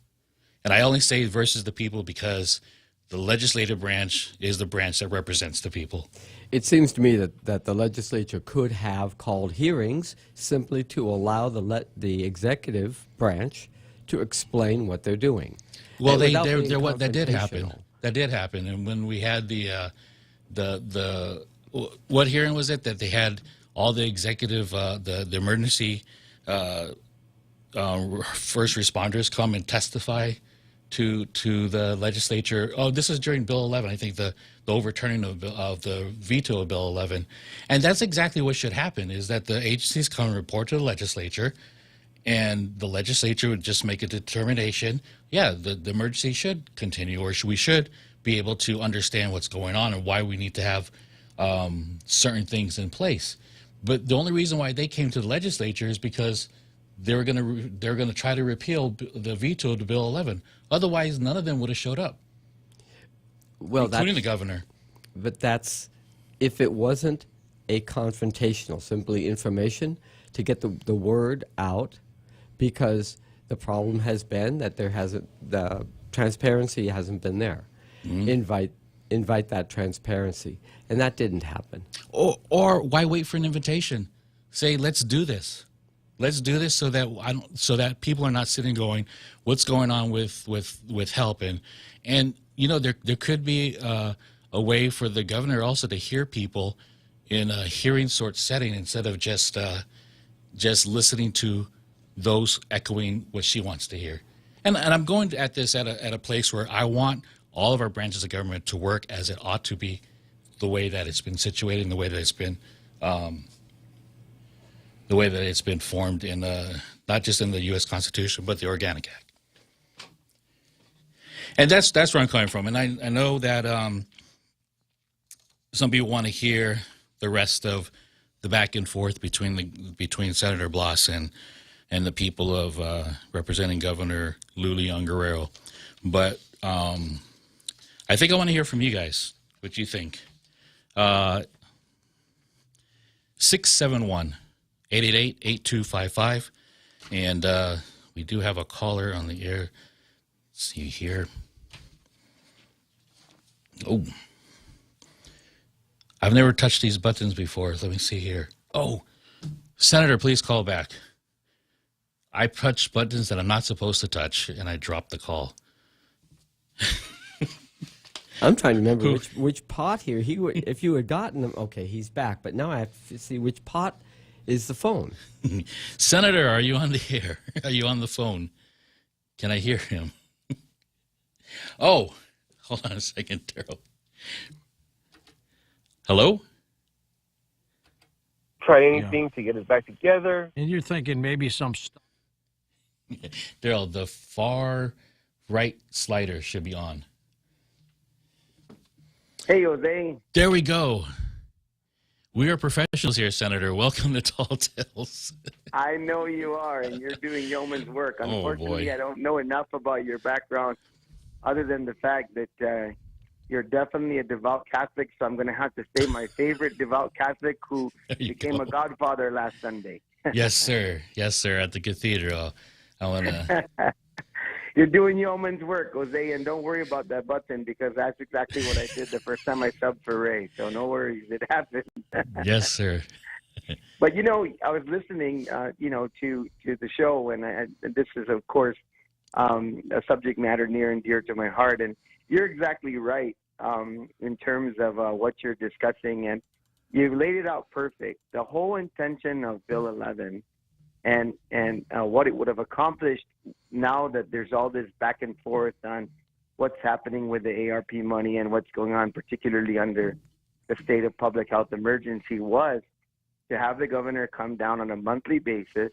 And I only say versus the people because the legislative branch is the branch that represents the people. It seems to me that the legislature could have called hearings simply to allow the executive branch to explain what they're doing. Well, that did happen. That did happen. And when we had the what hearing was it that they had all the executive, the emergency first responders come and testify to the legislature. Oh, this is during Bill 11. I think the overturning of the veto of Bill 11. And that's exactly what should happen, is that the agencies come and report to the legislature, and the legislature would just make a determination. Yeah, the emergency should continue, or we should be able to understand what's going on and why we need to have certain things in place. But the only reason why they came to the legislature is because they're going to try to repeal the veto to Bill 11. Otherwise, none of them would have showed up, including the governor. But that's if it wasn't a confrontational, simply information to get the word out, because the problem has been that the transparency hasn't been there. Mm-hmm. Invite that transparency, and that didn't happen. Or why wait for an invitation? Say, let's do this. Let's do this so that people are not sitting going, what's going on with help? And there could be a way for the governor also to hear people in a hearing sort setting, instead of just listening to those echoing what she wants to hear. And I'm going at this at a place where I want all of our branches of government to work as it ought to be, the way that it's been situated, and the way that it's been formed in not just in the U.S. Constitution, but the Organic Act. And that's where I'm coming from. And I know that some people want to hear the rest of the back and forth between Senator Blas and the people of representing Governor Lou Leon Guerrero. But I think I want to hear from you guys, what you think. 671-888-8255. And we do have a caller on the air. Let's see here. Oh. I've never touched these buttons before. Let me see here. Oh, Senator, please call back. I touch buttons that I'm not supposed to touch, and I dropped the call. I'm trying to remember which pot here. If you had gotten him, okay, he's back. But now I have to see which pot is the phone. Senator, are you on the air? Are you on the phone? Can I hear him? Oh, hold on a second, Daryl. Hello? Try anything to get us back together. And you're thinking maybe some stuff. Daryl, the far right slider should be on. Hey, Jose. There we go. We are professionals here, Senator. Welcome to Tall Tales. I know you are, and you're doing yeoman's work. Unfortunately, boy. I don't know enough about your background other than the fact that you're definitely a devout Catholic, so I'm going to have to say my favorite devout Catholic who became a godfather last Sunday. Yes, sir. Yes, sir, at the cathedral. I want to... You're doing yeoman's work, Jose, and don't worry about that button because that's exactly what I did the first time I subbed for Ray. So no worries, it happened. Yes, sir. But I was listening, to the show, and this is, of course, a subject matter near and dear to my heart. And you're exactly right in terms of what you're discussing, and you laid it out perfect. The whole intention of Bill 11 and what it would have accomplished now that there's all this back and forth on what's happening with the ARP money and what's going on, particularly under the state of public health emergency, was to have the governor come down on a monthly basis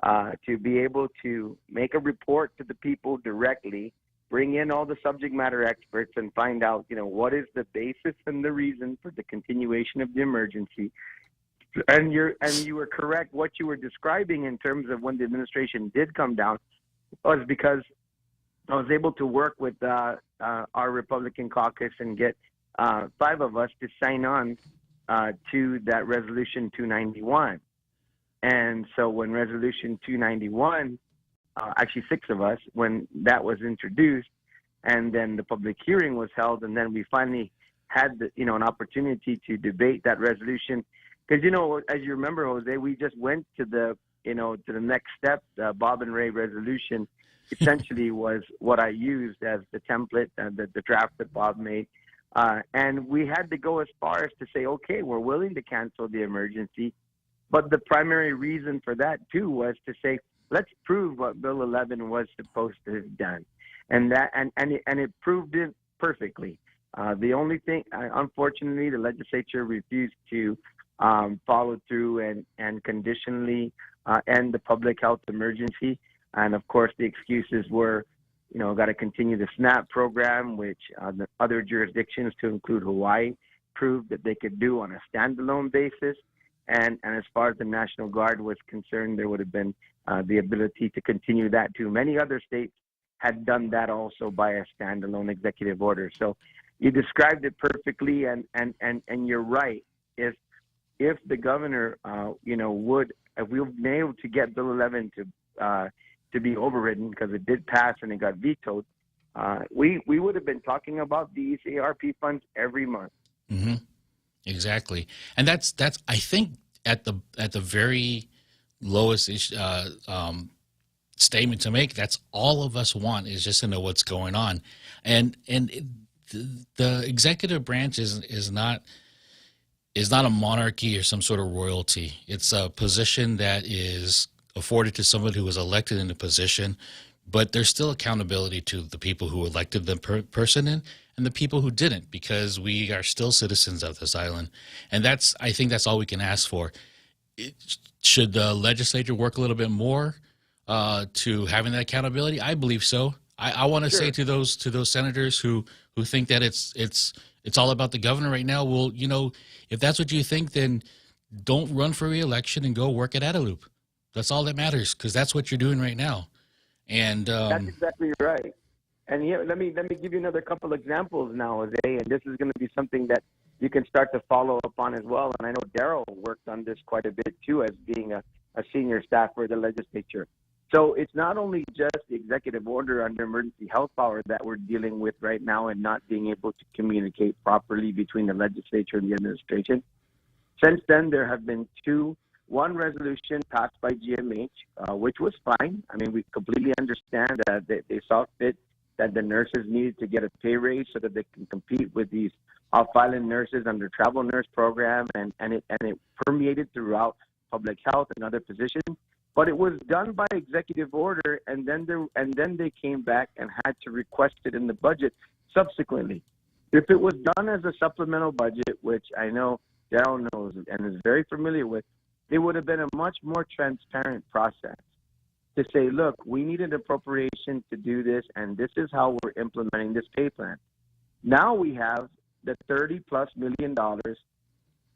to be able to make a report to the people directly, bring in all the subject matter experts and find out, what is the basis and the reason for the continuation of the emergency. And you were correct. What you were describing in terms of when the administration did come down was because I was able to work with our Republican caucus and get 5 of us to sign on to that Resolution 291. And so when Resolution 291, actually 6 of us, when that was introduced, and then the public hearing was held, and then we finally had an opportunity to debate that resolution. Because, as you remember, Jose, we just went to the next step. The Bob and Ray resolution essentially was what I used as the template, the draft that Bob made. And we had to go as far as to say, okay, we're willing to cancel the emergency. But the primary reason for that, too, was to say, let's prove what Bill 11 was supposed to have done. And it proved it perfectly. The only thing, unfortunately, the legislature refused to follow through and conditionally end the public health emergency. And of course, the excuses were, got to continue the SNAP program, which the other jurisdictions, to include Hawaii, proved that they could do on a standalone basis. And as far as the National Guard was concerned, there would have been the ability to continue that too. Many other states had done that also by a standalone executive order. So you described it perfectly, and you're right. If the governor, if we were able to get Bill 11 to be overridden, because it did pass and it got vetoed, we would have been talking about these ARP funds every month. Mm-hmm. Exactly, and that's I think at the very lowest statement to make. That's all of us want, is just to know what's going on, and the executive branch is not a monarchy or some sort of royalty. It's a position that is afforded to somebody who was elected in a position, but there's still accountability to the people who elected the person in and the people who didn't, because we are still citizens of this island. And I think that's all we can ask for. Should the legislature work a little bit more to having that accountability? I believe so. I want to say to those senators who think that it's all about the governor right now. Well, if that's what you think, then don't run for re-election and go work at Adaloop. That's all that matters, because that's what you're doing right now. And that's exactly right. And here, let me give you another couple examples now, Jose, and this is going to be something that you can start to follow up on as well. And I know Daryl worked on this quite a bit too, as being a senior staffer of the legislature. So it's not only just the executive order under emergency health power that we're dealing with right now and not being able to communicate properly between the legislature and the administration. Since then, there have been 2 one resolution passed by GMH, which was fine. I mean, we completely understand that they saw fit that the nurses needed to get a pay raise so that they can compete with these off-island nurses under travel nurse program, and it permeated throughout public health and other positions. But it was done by executive order, and then they came back and had to request it in the budget subsequently. If it was done as a supplemental budget, which I know Daryl knows and is very familiar with, it would have been a much more transparent process to say, look, we need an appropriation to do this, and this is how we're implementing this pay plan. Now we have the $30+ million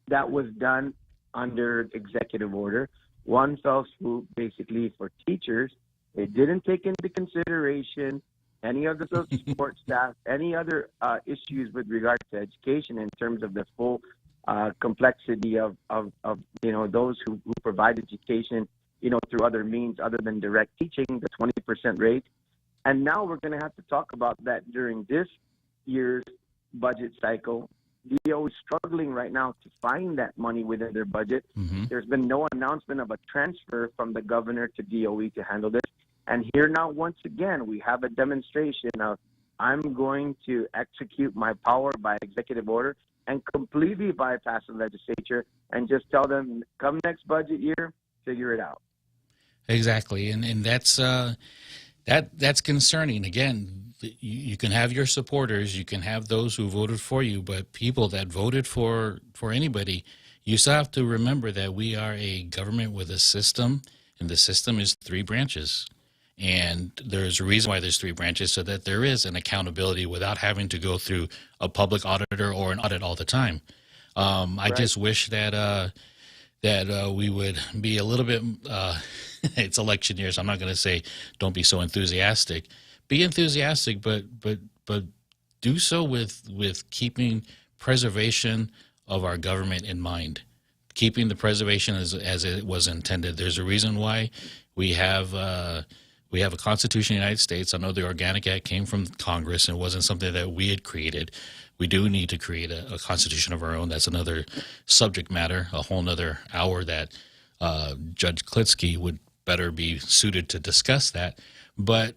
that was done under executive order. One fell swoop basically for teachers. It didn't take into consideration any of the support staff, any other issues with regard to education in terms of the full complexity of those who provide education through other means other than direct teaching, the 20% rate. And now we're going to have to talk about that during this year's budget cycle. DOE is struggling right now to find that money within their budget. Mm-hmm. There's been no announcement of a transfer from the governor to DOE to handle this. And here now, once again, we have a demonstration of I'm going to execute my power by executive order and completely bypass the legislature and just tell them, come next budget year, figure it out. Exactly, and that's concerning. Again, you can have your supporters, you can have those who voted for you, but people that voted for anybody, you still have to remember that we are a government with a system, and the system is 3 branches. And there's a reason why there's 3 branches, so that there is an accountability without having to go through a public auditor or an audit all the time. I just wish that we would be a little bit, it's election year, so I'm not going to say don't be so enthusiastic. Be enthusiastic, but do so with keeping preservation of our government in mind, keeping the preservation as it was intended. There's a reason why we have a Constitution of the United States. I know the Organic Act came from Congress and it wasn't something that we had created. We do need to create a Constitution of our own. That's another subject matter, a whole nother hour that Judge Klitzkie would better be suited to discuss that. But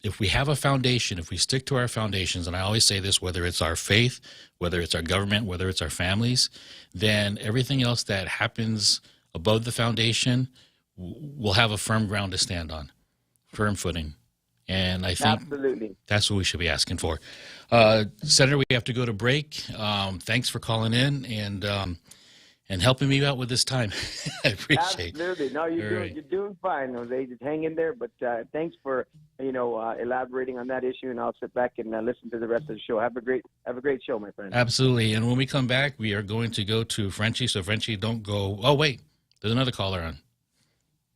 if we have a foundation, if we stick to our foundations, and I always say this, whether it's our faith, whether it's our government, whether it's our families, then everything else that happens above the foundation will have a firm ground to stand on, firm footing. And I think absolutely that's what we should be asking for. Senator, we have to go to break. Thanks for calling in and helping me out with this time. I appreciate it. Absolutely. No, you're doing fine, Jose. Just hang in there. But thanks for elaborating on that issue, and I'll sit back and listen to the rest of the show. Have a great show, my friend. Absolutely. And when we come back, we are going to go to Frenchie. So Frenchie, don't go. Oh wait, there's another caller on.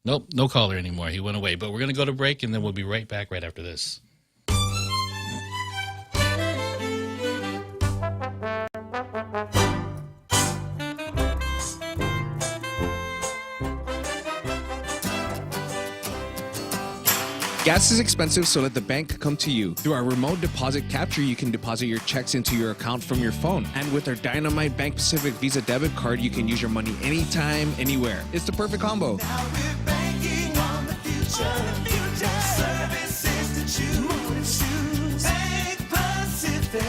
Nope, no caller anymore. He went away. But we're going to go to break, and then we'll be right back right after this. Gas is expensive, so let the bank come to you. Through our remote deposit capture, you can deposit your checks into your account from your phone. And with our Dynamite Bank Pacific Visa debit card, you can use your money anytime, anywhere. It's the perfect combo. Now we're banking on the future. Services to choose. Bank Pacific,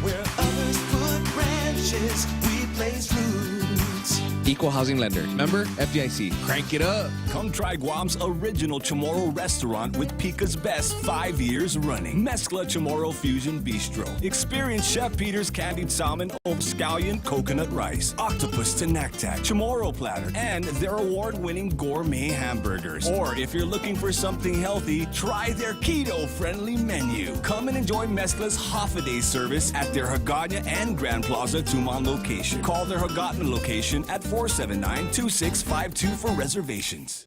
where others put branches, we place roots. Equal housing lender. Member FDIC. Crank it up. Come try Guam's original Chamorro restaurant with Pica's Best 5 years running. Mezcla Chamorro Fusion Bistro. Experience Chef Peter's candied salmon over scallion coconut rice, octopus to naktak, Chamorro platter, and their award-winning gourmet hamburgers. Or if you're looking for something healthy, try their keto-friendly menu. Come and enjoy Mezcla's half-a-day service at their Hagåtña and Grand Plaza Tuman location. Call their Hagåtña location at 479-2652 for reservations.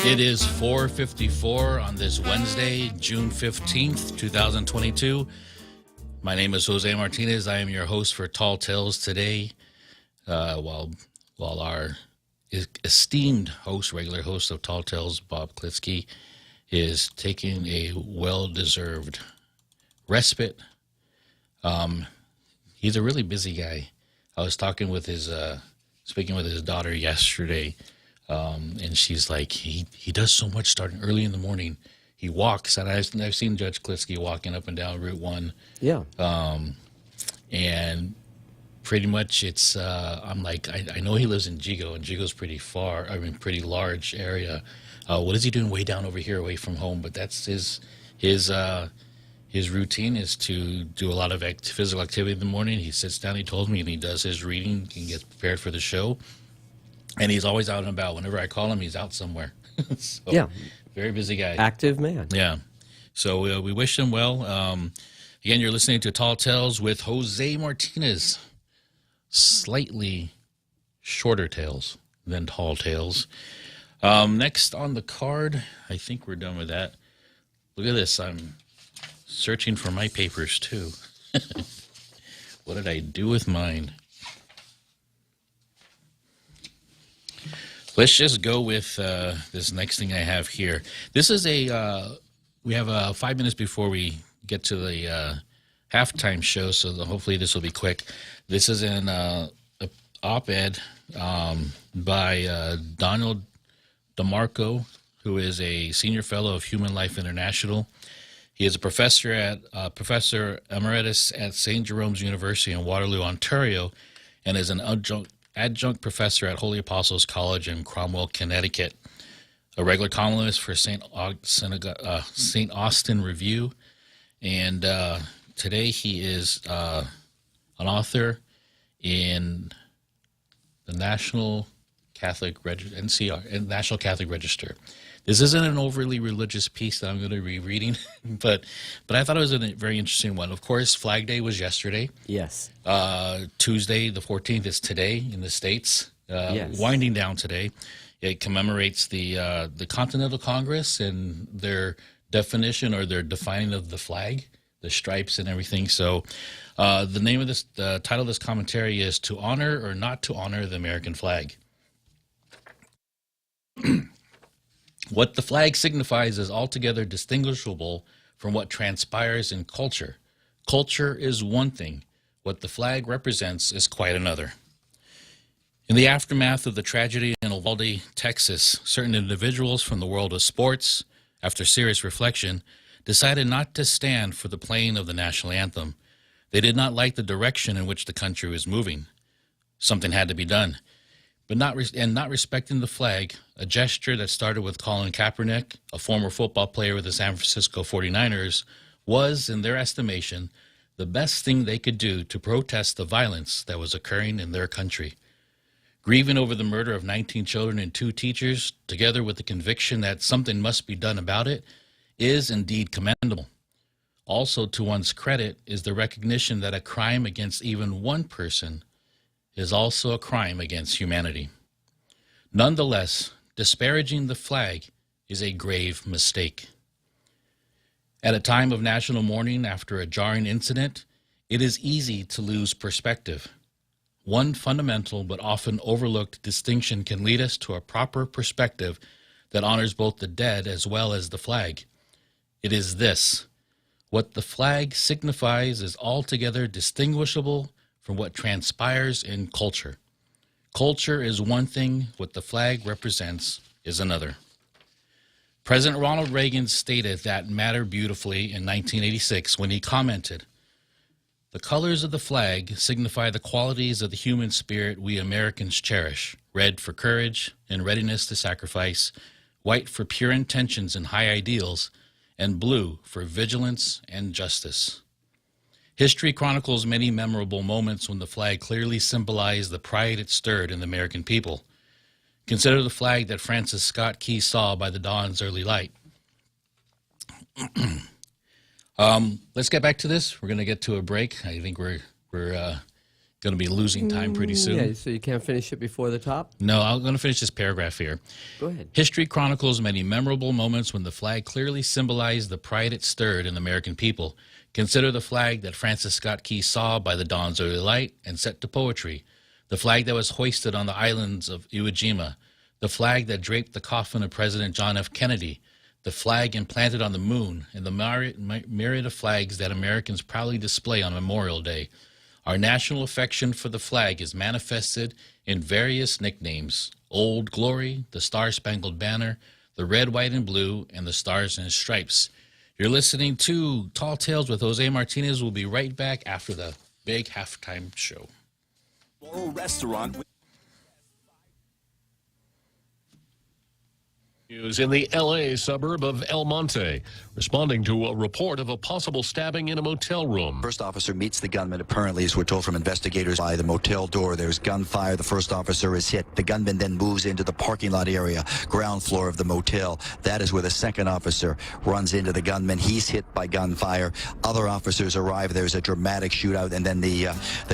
It is 4:54 on this Wednesday, June 15th, 2022. My name is Jose Martinez. I am your host for Tall Tales today. While our esteemed host, regular host of Tall Tales, Bob Klitzkie, is taking a well-deserved respite. He's a really busy guy. I was talking with speaking with his daughter yesterday, and she's like, he does so much starting early in the morning. He walks, and I've seen Judge Klitzkie walking up and down Route 1. Yeah. And pretty much it's, I'm like, I know he lives in Jigo, and Jigo's pretty pretty large area. What is he doing way down over here away from home? But that's his routine is to do a lot of physical activity in the morning. He sits down, he told me, and he does his reading and gets prepared for the show. And he's always out and about. Whenever I call him, he's out somewhere. So, yeah. Very busy guy. Active man. Yeah. So we wish him well. Again, you're listening to Tall Tales with Jose Martinez. Slightly shorter tales than Tall Tales. Next on the card, I think we're done with that. Look at this. I'm searching for my papers, too. What did I do with mine? Let's just go with this next thing I have here. This is we have 5 minutes before we get to the halftime show, so hopefully this will be quick. This is an op-ed by Donald DeMarco, who is a senior fellow of Human Life International. He is a professor emeritus at St. Jerome's University in Waterloo, Ontario, and is an adjunct professor at Holy Apostles College in Cromwell, Connecticut. A regular columnist for St. Austin Review, and today he is an author in the National Catholic National Catholic Register. This isn't an overly religious piece that I'm going to be reading, but I thought it was a very interesting one. Of course, Flag Day was yesterday. Yes. Tuesday, the 14th, is today in the States. Yes. Winding down today. It commemorates the Continental Congress and their definition or their defining of the flag, the stripes and everything. So the title of this commentary is To Honor or Not to Honor the American Flag. What the flag signifies is altogether distinguishable from what transpires in culture. Culture is one thing. What the flag represents is quite another. In the aftermath of the tragedy in Uvalde, Texas, certain individuals from the world of sports, after serious reflection, decided not to stand for the playing of the national anthem. They did not like the direction in which the country was moving. Something had to be done. But not respecting the flag, a gesture that started with Colin Kaepernick, a former football player with the San Francisco 49ers, was, in their estimation, the best thing they could do to protest the violence that was occurring in their country. Grieving over the murder of 19 children and 2 teachers, together with the conviction that something must be done about it, is indeed commendable. Also, to one's credit, is the recognition that a crime against even one person is also a crime against humanity. Nonetheless, disparaging the flag is a grave mistake. At a time of national mourning after a jarring incident, it is easy to lose perspective. One fundamental but often overlooked distinction can lead us to a proper perspective that honors both the dead as well as the flag. It is this: what the flag signifies is altogether distinguishable from what transpires in culture. Culture is one thing, what the flag represents is another. President Ronald Reagan stated that matter beautifully in 1986 when he commented, "The colors of the flag signify the qualities of the human spirit we Americans cherish: red for courage and readiness to sacrifice, white for pure intentions and high ideals, and blue for vigilance and justice." History chronicles many memorable moments when the flag clearly symbolized the pride it stirred in the American people. Consider the flag that Francis Scott Key saw by the dawn's early light. Let's get back to this. We're going to get to a break. I think we're going to be losing time pretty soon. Yeah, so you can't finish it before the top? No, I'm going to finish this paragraph here. Go ahead. History chronicles many memorable moments when the flag clearly symbolized the pride it stirred in the American people. Consider the flag that Francis Scott Key saw by the dawn's early light and set to poetry, the flag that was hoisted on the islands of Iwo Jima, the flag that draped the coffin of President John F. Kennedy, the flag implanted on the moon, and the myriad of flags that Americans proudly display on Memorial Day. Our national affection for the flag is manifested in various nicknames: Old Glory, the Star-Spangled Banner, the Red, White, and Blue, and the Stars and Stripes. You're listening to Tall Tales with Jose Martinez. We'll be right back after the big halftime show. Restaurant. News in the L.A. suburb of El Monte, responding to a report of a possible stabbing in a motel room. First officer meets the gunman, apparently, as we're told from investigators, by the motel door. There's gunfire. The first officer is hit. The gunman then moves into the parking lot area, ground floor of the motel. That is where the second officer runs into the gunman. He's hit by gunfire. Other officers arrive. There's a dramatic shootout, and then the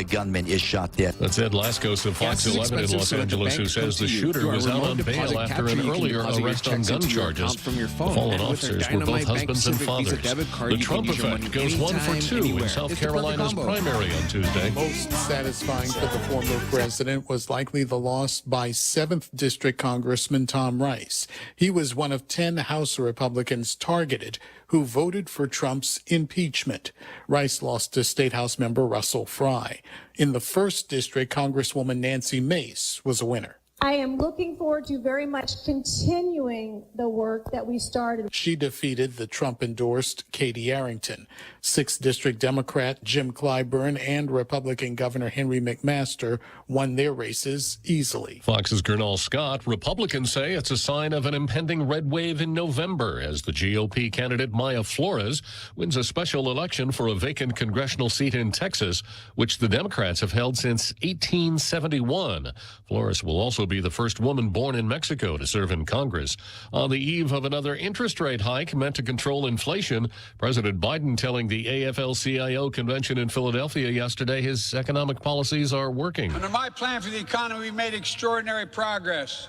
gunman is shot dead. That's Ed Laskos of Fox 11 in Los Angeles, who says the shooter was out on bail after an earlier arrest on gun charges. The fallen officers were both husbands and fathers. The Trump effect goes 1 for 2 in South Carolina's primary on Tuesday. Most satisfying for the former president was likely the loss by 7th District Congressman Tom Rice. He was one of 10 House Republicans targeted who voted for Trump's impeachment. Rice lost to State House member Russell Fry. In the 1st District, Congresswoman Nancy Mace was a winner. I am looking forward to very much continuing the work that we started. She defeated the Trump-endorsed Katie Arrington. 6th District Democrat Jim Clyburn and Republican Governor Henry McMaster won their races easily. Fox's Gernal Scott. Republicans say it's a sign of an impending red wave in November as the GOP candidate Maya Flores wins a special election for a vacant congressional seat in Texas, which the Democrats have held since 1871. Flores will also be the first woman born in Mexico to serve in Congress. On the eve of another interest rate hike meant to control inflation, President Biden telling the AFL-CIO convention in Philadelphia yesterday his economic policies are working. Under my plan for the economy, we made extraordinary progress.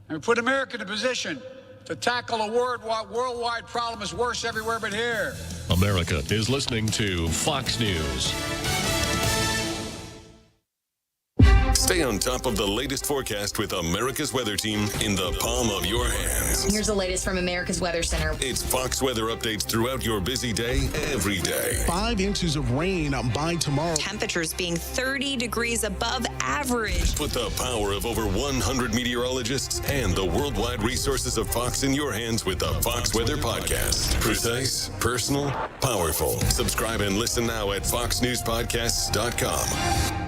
And we put America in a position to tackle a worldwide problem is worse everywhere but here. America is listening to Fox News. Stay on top of the latest forecast with America's Weather Team in the palm of your hands. Here's the latest from America's Weather Center. It's Fox weather updates throughout your busy day, every day. 5 inches of rain by tomorrow. Temperatures being 30 degrees above average. Put the power of over 100 meteorologists and the worldwide resources of Fox in your hands with the Fox Weather Podcast. Precise, personal, powerful. Subscribe and listen now at foxnewspodcasts.com.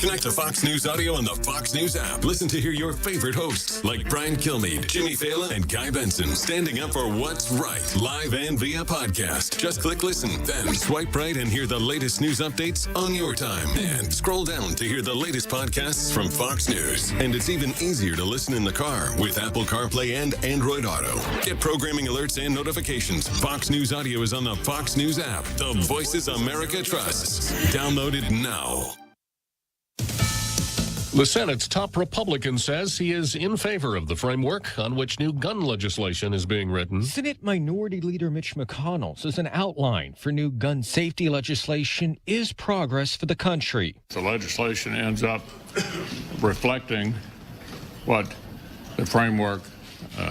Connect to Fox News Audio on the Fox News app. Listen to hear your favorite hosts like Brian Kilmeade, Jimmy Fallon, and Guy Benson standing up for what's right, live and via podcast. Just click listen, then swipe right and hear the latest news updates on your time. And scroll down to hear the latest podcasts from Fox News. And it's even easier to listen in the car with Apple CarPlay and Android Auto. Get programming alerts and notifications. Fox News Audio is on the Fox News app. The voices America trusts. Download it now. The Senate's top Republican says he is in favor of the framework on which new gun legislation is being written. Senate Minority Leader Mitch McConnell says an outline for new gun safety legislation is progress for the country. The legislation ends up reflecting what the framework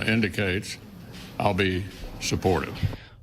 indicates. I'll be supportive.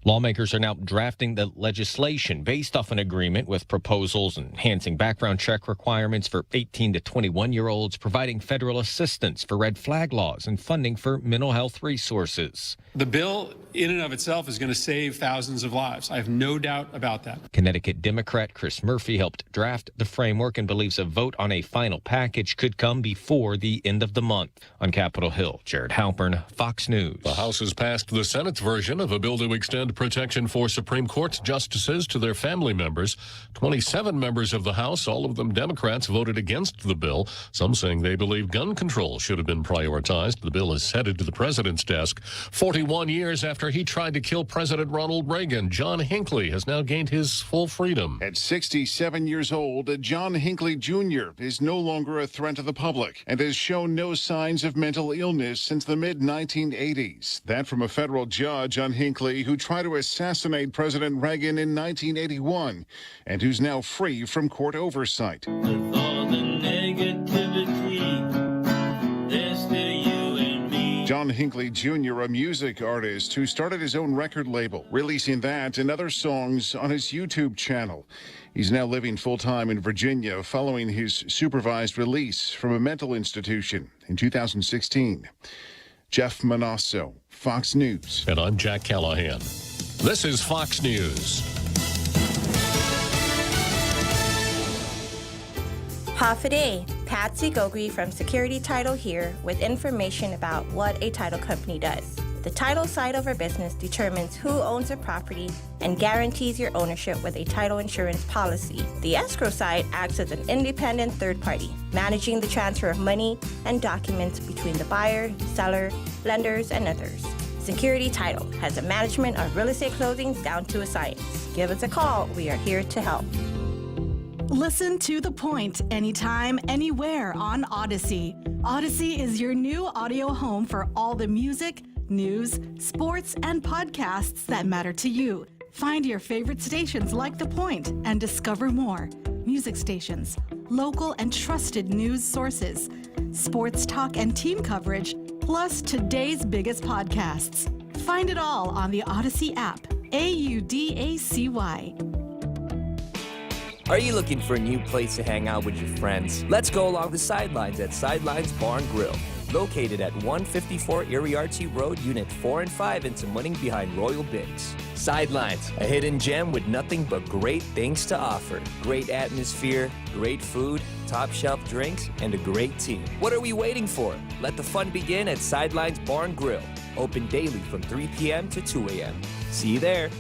Lawmakers are now drafting the legislation based off an agreement with proposals enhancing background check requirements for 18 to 21-year-olds, providing federal assistance for red flag laws, and funding for mental health resources. The bill in and of itself is going to save thousands of lives. I have no doubt about that. Connecticut Democrat Chris Murphy helped draft the framework and believes a vote on a final package could come before the end of the month. On Capitol Hill, Jared Halpern, Fox News. The House has passed the Senate's version of a bill to extend protection for Supreme Court justices to their family members. 27 members of the House, all of them Democrats, voted against the bill, some saying they believe gun control should have been prioritized. The bill is headed to the president's desk. 41 years after he tried to kill President Ronald Reagan, John Hinckley has now gained his full freedom. At 67 years old, John Hinckley Jr. is no longer a threat to the public and has shown no signs of mental illness since the mid-1980s. That from a federal judge on Hinckley, who tried to assassinate President Reagan in 1981 and who's now free from court oversight. With all the negativity, there's still you and me. John John Hinckley Jr., a music artist who started his own record label, releasing that and other songs on his YouTube channel. He's now living full-time in Virginia following his supervised release from a mental institution in 2016. Jeff Manasso, Fox News. And I'm Jack Callahan. This is Fox News. Half a day. Patsy Gogri from Security Title here with information about what a title company does. The title side of our business determines who owns a property and guarantees your ownership with a title insurance policy. The escrow side acts as an independent third party, managing the transfer of money and documents between the buyer, seller, lenders, and others. Security Title has a management of real estate closings down to a science. Give us a call. We are here to help. Listen to The Point anytime, anywhere on Odyssey. Odyssey is your new audio home for all the music, news, sports, and podcasts that matter to you. Find your favorite stations like The Point and discover more. Music stations, local and trusted news sources, sports talk and team coverage, plus today's biggest podcasts. Find it all on the Odyssey app. AUDACY. Are you looking for a new place to hang out with your friends? Let's go along the sidelines at Sidelines Bar and Grill. Located at 154 Iriarty Road, Unit 4 and 5 in Tamuning behind Royal Bigs. Sidelines, a hidden gem with nothing but great things to offer. Great atmosphere, great food, top shelf drinks, and a great team. What are we waiting for? Let the fun begin at Sidelines Bar and Grill. Open daily from 3 p.m. to 2 a.m. See you there.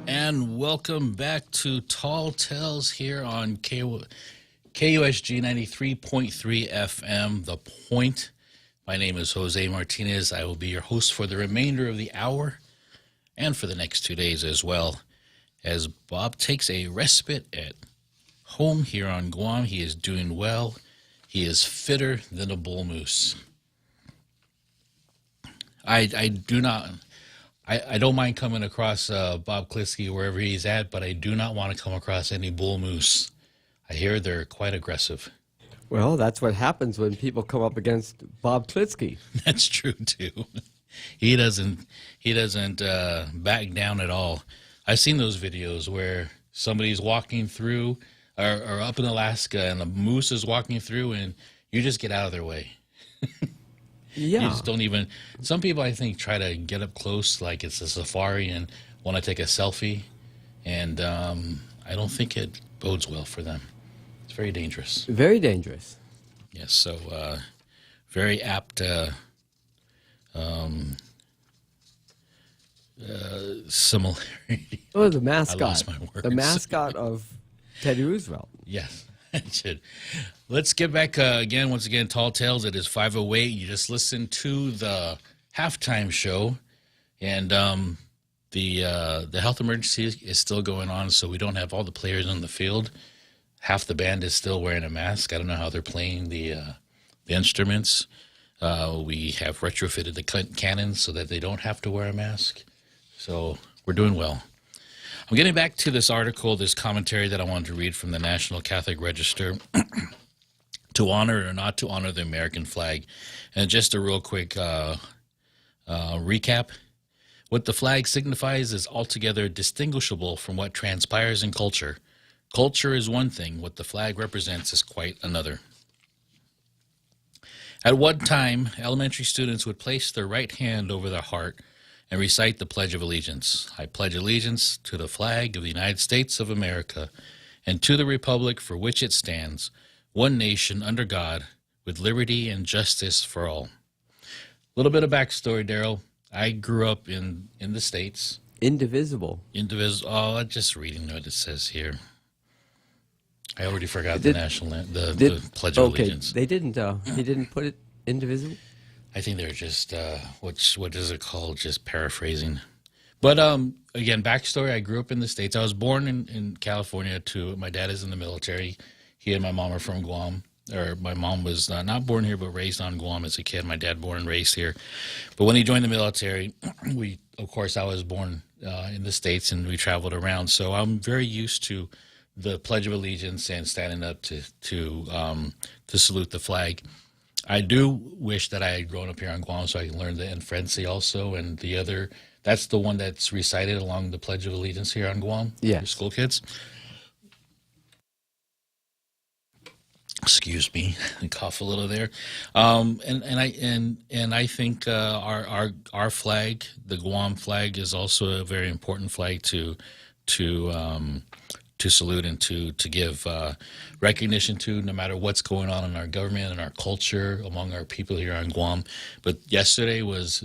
And welcome back to Tall Tales here on KUSG 93.3 FM, The Point. My name is Jose Martinez. I will be your host for the remainder of the hour and for the next 2 days as well. As Bob takes a respite at home here on Guam, he is doing well. He is fitter than a bull moose. I don't mind coming across Bob Klitzkie wherever he's at, but I do not want to come across any bull moose. I hear they're quite aggressive. Well, that's what happens when people come up against Bob Klitzkie. That's true too. He doesn't back down at all. I've seen those videos where somebody's walking through or up in Alaska and a moose is walking through and you just get out of their way. Yeah. You just don't even. Some people, I think, try to get up close like it's a safari and want to take a selfie. And I don't think it bodes well for them. It's very dangerous. Very dangerous. Yes, so very apt similarity. Oh, the mascot. I lost my words. The mascot of Teddy Roosevelt. Yes, it should. Let's get back again. Once again, Tall Tales. It is 5:08. You just listened to the halftime show, and the health emergency is still going on, so we don't have all the players on the field. Half the band is still wearing a mask. I don't know how they're playing the instruments. We have retrofitted the cannons so that they don't have to wear a mask. So we're doing well. I'm getting back to this article, this commentary that I wanted to read from the National Catholic Register to honor or not to honor the American flag. And just a real quick recap. What the flag signifies is altogether distinguishable from what transpires in culture. Culture is one thing. What the flag represents is quite another. At one time, elementary students would place their right hand over their heart and recite the Pledge of Allegiance. I pledge allegiance to the flag of the United States of America and to the republic for which it stands, one nation under God, with liberty and justice for all. A little bit of backstory, Daryl. I grew up in the States. Indivisible. Oh, I'm just reading what it says here. I already forgot the Pledge of Allegiance. They didn't. He didn't put it indivisible. I think they're just what is it called? Just paraphrasing. But again, backstory. I grew up in the States. I was born in California. Too. My dad is in the military. He and my mom are from Guam. Or my mom was not born here, but raised on Guam as a kid. My dad born and raised here. But when he joined the military, I was born in the States, and we traveled around. So I'm very used to the Pledge of Allegiance and standing up to salute the flag. I do wish that I had grown up here on Guam so I can learn the Enfrense also, and the other. That's the one that's recited along the Pledge of Allegiance here on Guam. Yeah, for school kids. Excuse me, I cough a little there. And I think our flag, the Guam flag, is also a very important flag to salute and to give recognition to, no matter what's going on in our government and our culture among our people here on Guam. But yesterday was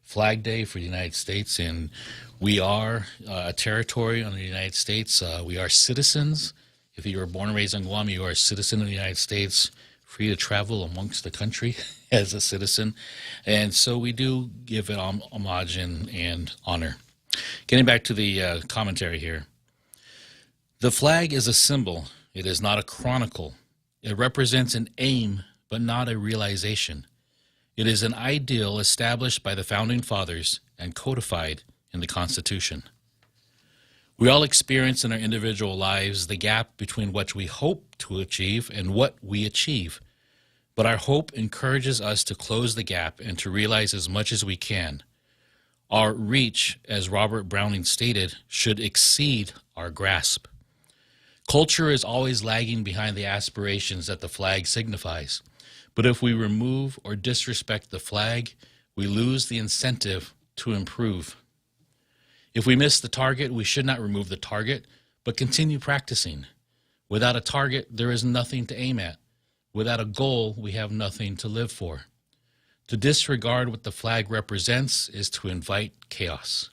Flag Day for the United States, and we are a territory under the United States. We are citizens. If you were born and raised on Guam, you are a citizen of the United States, free to travel amongst the country as a citizen. And so we do give it homage and honor. Getting back to the commentary here. The flag is a symbol. It is not a chronicle. It represents an aim, but not a realization. It is an ideal established by the Founding Fathers and codified in the Constitution. We all experience in our individual lives the gap between what we hope to achieve and what we achieve. But our hope encourages us to close the gap and to realize as much as we can. Our reach, as Robert Browning stated, should exceed our grasp. Culture is always lagging behind the aspirations that the flag signifies. But if we remove or disrespect the flag, we lose the incentive to improve. If we miss the target, we should not remove the target, but continue practicing. Without a target, there is nothing to aim at. Without a goal, we have nothing to live for. To disregard what the flag represents is to invite chaos.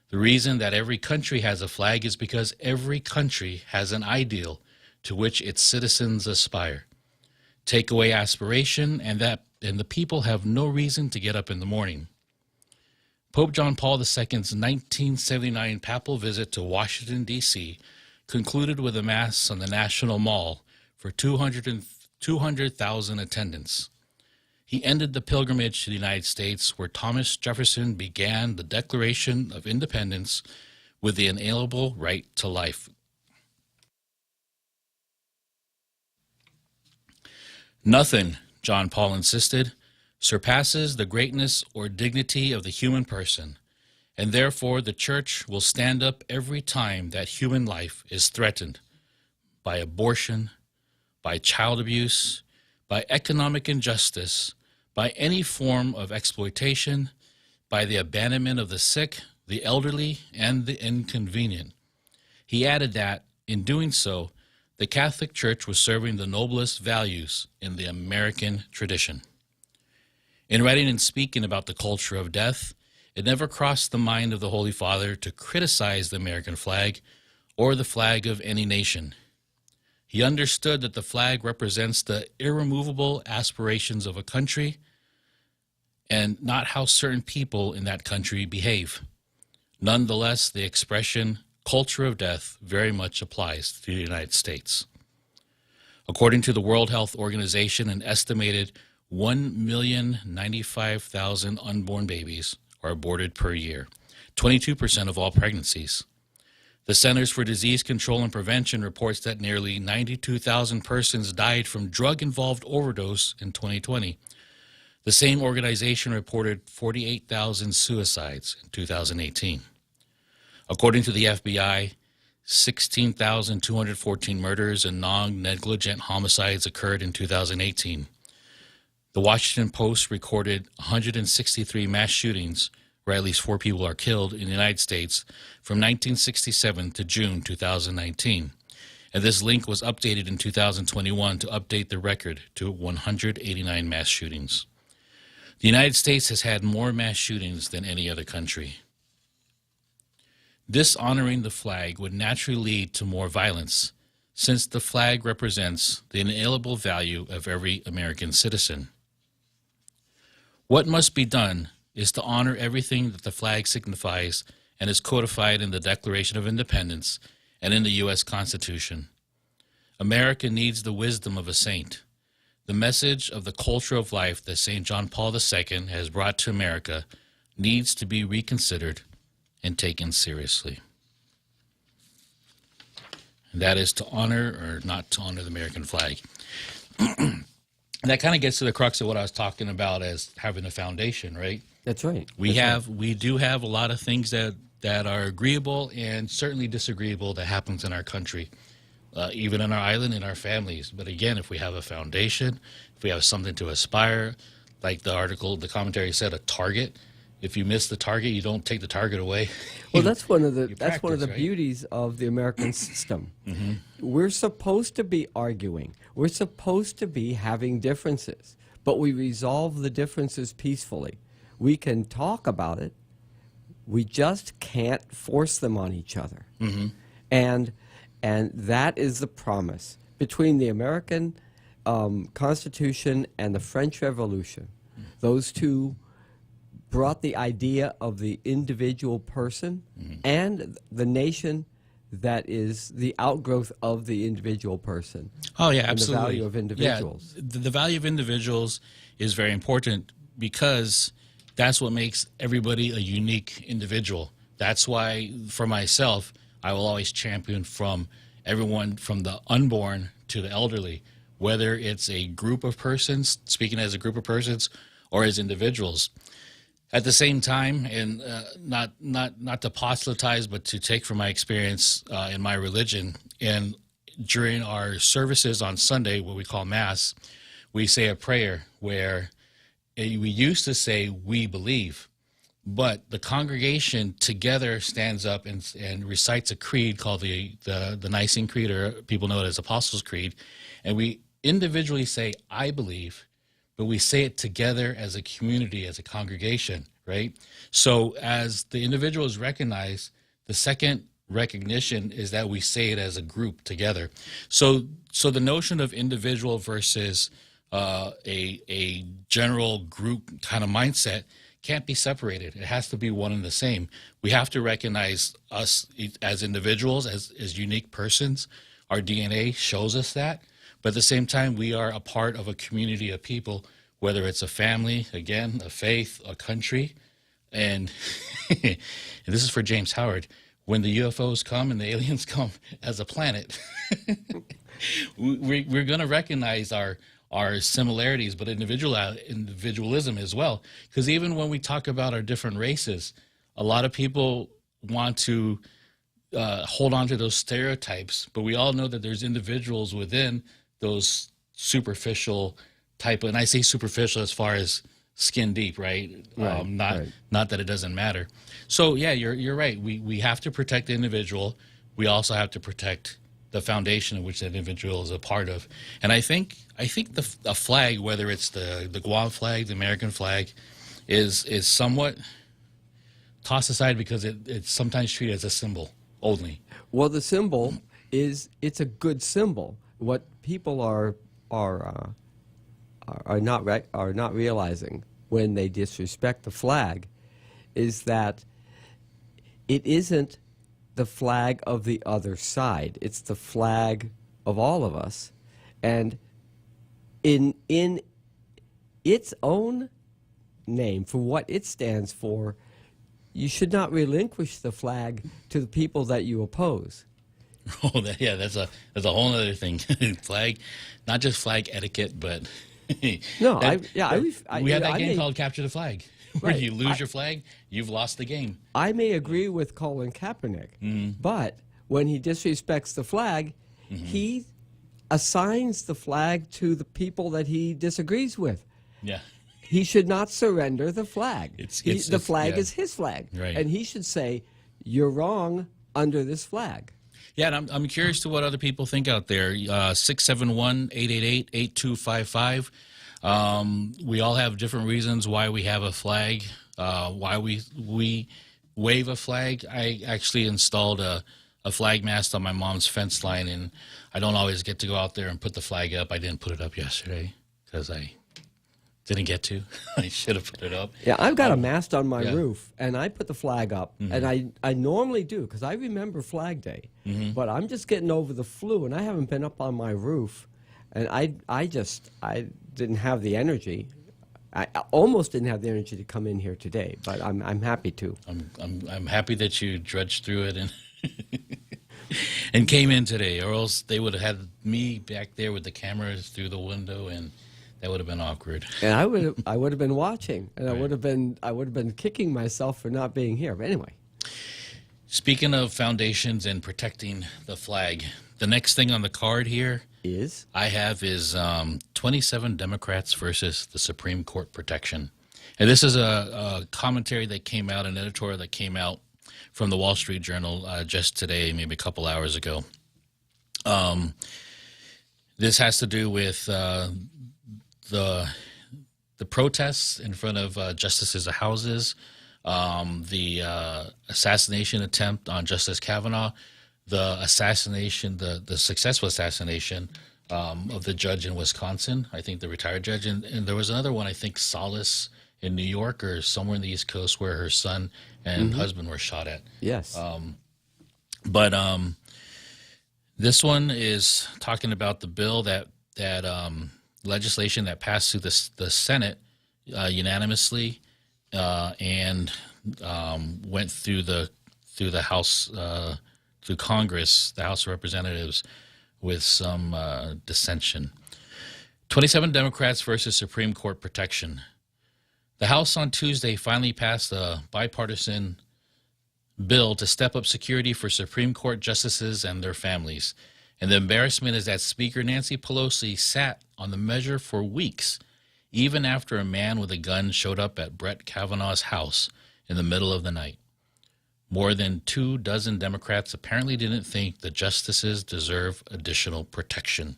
The reason that every country has a flag is because every country has an ideal to which its citizens aspire. Take away aspiration, and the people have no reason to get up in the morning. Pope John Paul II's 1979 papal visit to Washington, D.C. concluded with a Mass on the National Mall for 200,000 attendants. He ended the pilgrimage to the United States, where Thomas Jefferson began the Declaration of Independence with the inalienable right to life. Nothing, John Paul insisted, surpasses the greatness or dignity of the human person, and therefore the Church will stand up every time that human life is threatened by abortion, by child abuse, by economic injustice, by any form of exploitation, by the abandonment of the sick, the elderly, and the inconvenient. He added that, in doing so, the Catholic Church was serving the noblest values in the American tradition. In writing and speaking about the culture of death, it never crossed the mind of the Holy Father to criticize the American flag or the flag of any nation. He understood that the flag represents the irremovable aspirations of a country and not how certain people in that country behave. Nonetheless, the expression culture of death very much applies to the United States. According to the World Health Organization, an estimated 1,095,000 unborn babies are aborted per year, 22% of all pregnancies. The Centers for Disease Control and Prevention reports that nearly 92,000 persons died from drug-involved overdose in 2020. The same organization reported 48,000 suicides in 2018. According to the FBI, 16,214 murders and non-negligent homicides occurred in 2018. The Washington Post recorded 163 mass shootings where at least 4 people are killed in the United States from 1967 to June 2019. And this link was updated in 2021 to update the record to 189 mass shootings. The United States has had more mass shootings than any other country. Dishonoring the flag would naturally lead to more violence, since the flag represents the inalienable value of every American citizen. What must be done is to honor everything that the flag signifies and is codified in the Declaration of Independence and in the U.S. Constitution. America needs the wisdom of a saint. The message of the culture of life that St. John Paul II has brought to America needs to be reconsidered and taken seriously. And that is to honor or not to honor the American flag. And that kind of gets to the crux of what I was talking about as having a foundation, right? That's right. We do have a lot of things that are agreeable and certainly disagreeable that happens in our country, even in our island, in our families. But again, if we have a foundation, if we have something to aspire, like the commentary said, a target. If you miss the target, you don't take the target away. Well, that's one of the beauties of the American system. Mm-hmm. We're supposed to be arguing. We're supposed to be having differences, but we resolve the differences peacefully. We can talk about it. We just can't force them on each other. Mm-hmm. And that is the promise between the American Constitution and the French Revolution. Those two brought the idea of the individual person and the nation that is the outgrowth of the individual person. Oh, yeah, and absolutely. the value of individuals. Yeah, the value of individuals is very important because that's what makes everybody a unique individual. That's why, for myself, I will always champion from everyone from the unborn to the elderly, whether it's a group of persons, speaking as a group of persons, or as individuals. At the same time, and not to proselytize, but to take from my experience in my religion, and during our services on Sunday, what we call Mass, we say a prayer where we used to say, "We believe," but the congregation together stands up and recites a creed called the Nicene Creed, or people know it as Apostles' Creed, and we individually say, "I believe," but we say it together as a community, as a congregation, right? So as the individual is recognized, the second recognition is that we say it as a group together. So the notion of individual versus a general group kind of mindset can't be separated. It has to be one and the same. We have to recognize us as individuals, as unique persons. Our DNA shows us that. But at the same time, we are a part of a community of people, whether it's a family, again, a faith, a country. And, and this is for James Howard. When the UFOs come and the aliens come as a planet, we're going to recognize our similarities, but individualism as well. Because even when we talk about our different races, a lot of people want to hold on to those stereotypes, but we all know that there's individuals within those superficial type, and I say superficial as far as skin deep, right? Not that it doesn't matter. So yeah, you're right. We have to protect the individual. We also have to protect the foundation of which that individual is a part of. And I think the flag, whether it's the Guam flag, the American flag, is somewhat tossed aside because it's sometimes treated as a symbol only. Well, the symbol it's a good symbol. What people are not realizing when they disrespect the flag is that it isn't the flag of the other side. It's the flag of all of us. And in its own name, for what it stands for, you should not relinquish the flag to the people that you oppose. Oh, yeah, that's a whole other thing. Flag, not just flag etiquette, but no, we had that game called Capture the Flag, where Right. you lose your flag, you've lost the game. I may agree with Colin Kaepernick, but when he disrespects the flag, he assigns the flag to the people that he disagrees with. Yeah. He should not surrender the flag. The flag yeah. is his flag. Right. And he should say, you're wrong under this flag. Yeah, and I'm curious to what other people think out there. 671-888-8255. We all have different reasons why we have a flag, why we wave a flag. I actually installed a flag mast on my mom's fence line, and I don't always get to go out there and put the flag up. I didn't put it up yesterday because I didn't get to. I should have put it up. Yeah, I've got a mast on my roof, and I put the flag up, and I normally do because I remember Flag Day, but I'm just getting over the flu, and I haven't been up on my roof, and I didn't have the energy. I almost didn't have the energy to come in here today, but I'm happy to. I'm happy that you drudged through it and and came in today, or else they would have had me back there with the cameras through the window, and that would have been awkward. And I would have been watching, and right. I would have been kicking myself for not being here. But anyway, speaking of foundations and protecting the flag, the next thing on the card here is 27 Democrats versus the Supreme Court protection. And this is a commentary that came out, an editorial that came out from the Wall Street Journal just today, maybe a couple hours ago. This has to do with the protests in front of justices' houses, the assassination attempt on Justice Kavanaugh, the successful assassination of the judge in Wisconsin, I think the retired judge, and there was another one, I think Solace in New York or somewhere in the East Coast where her son and husband were shot at. Yes. But this one is talking about the bill that legislation that passed through the Senate unanimously and went through the House, through Congress, the House of Representatives, with some dissension. 27 Democrats versus Supreme Court protection. The House on Tuesday finally passed a bipartisan bill to step up security for Supreme Court justices and their families. And the embarrassment is that Speaker Nancy Pelosi sat on the measure for weeks, even after a man with a gun showed up at Brett Kavanaugh's house in the middle of the night. More than 24 Democrats apparently didn't think the justices deserve additional protection.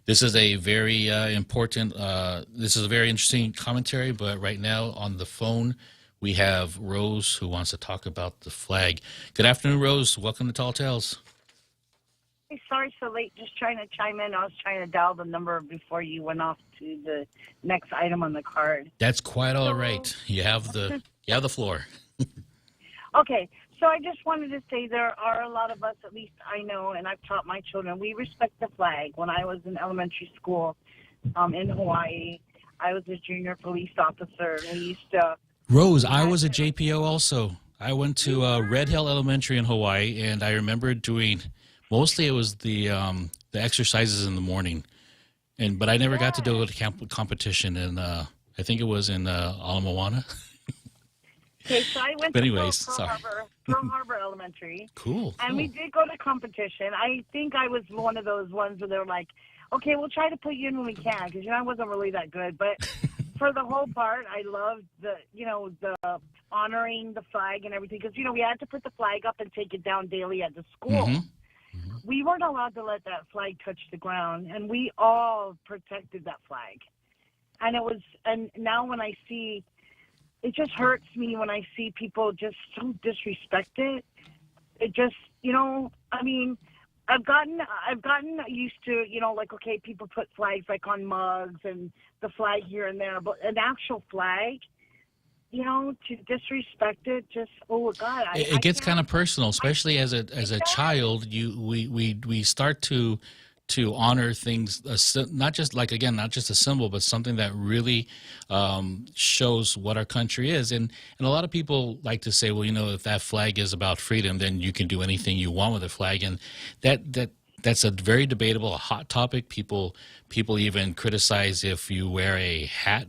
This is a very this is a very interesting commentary, but right now on the phone we have Rose who wants to talk about the flag. Good afternoon, Rose. Welcome to Tall Tales. Hey, sorry so late. Just trying to chime in. I was trying to dial the number before you went off to the next item on the card. That's quite all right. You have the floor. Okay, so I just wanted to say there are a lot of us, at least I know, and I've taught my children, we respect the flag. When I was in elementary school in Hawaii, I was a junior police officer, and we used to... Rose, I was a JPO also. I went to Red Hill Elementary in Hawaii, and I remember doing... Mostly it was the exercises in the morning, but I never got to do a competition, and I think it was in Ala Moana. Okay, so I went to Pearl Harbor Elementary. Cool. And we did go to competition. I think I was one of those ones where they're like, okay, we'll try to put you in when we can, because, I wasn't really that good. But for the whole part, I loved the honoring the flag and everything, because, we had to put the flag up and take it down daily at the school. We weren't allowed to let that flag touch the ground, and we all protected that flag. And now when I see... It just hurts me when I see people just so disrespect it. It just, I've gotten used to, okay, people put flags like on mugs and the flag here and there, but an actual flag, to disrespect it, just, oh God. It gets kind of personal, especially as a child. We start to honor things, not just a symbol, but something that really shows what our country is. And a lot of people like to say, well, if that flag is about freedom, then you can do anything you want with the flag. And that's a very debatable, a hot topic. People even criticize if you wear a hat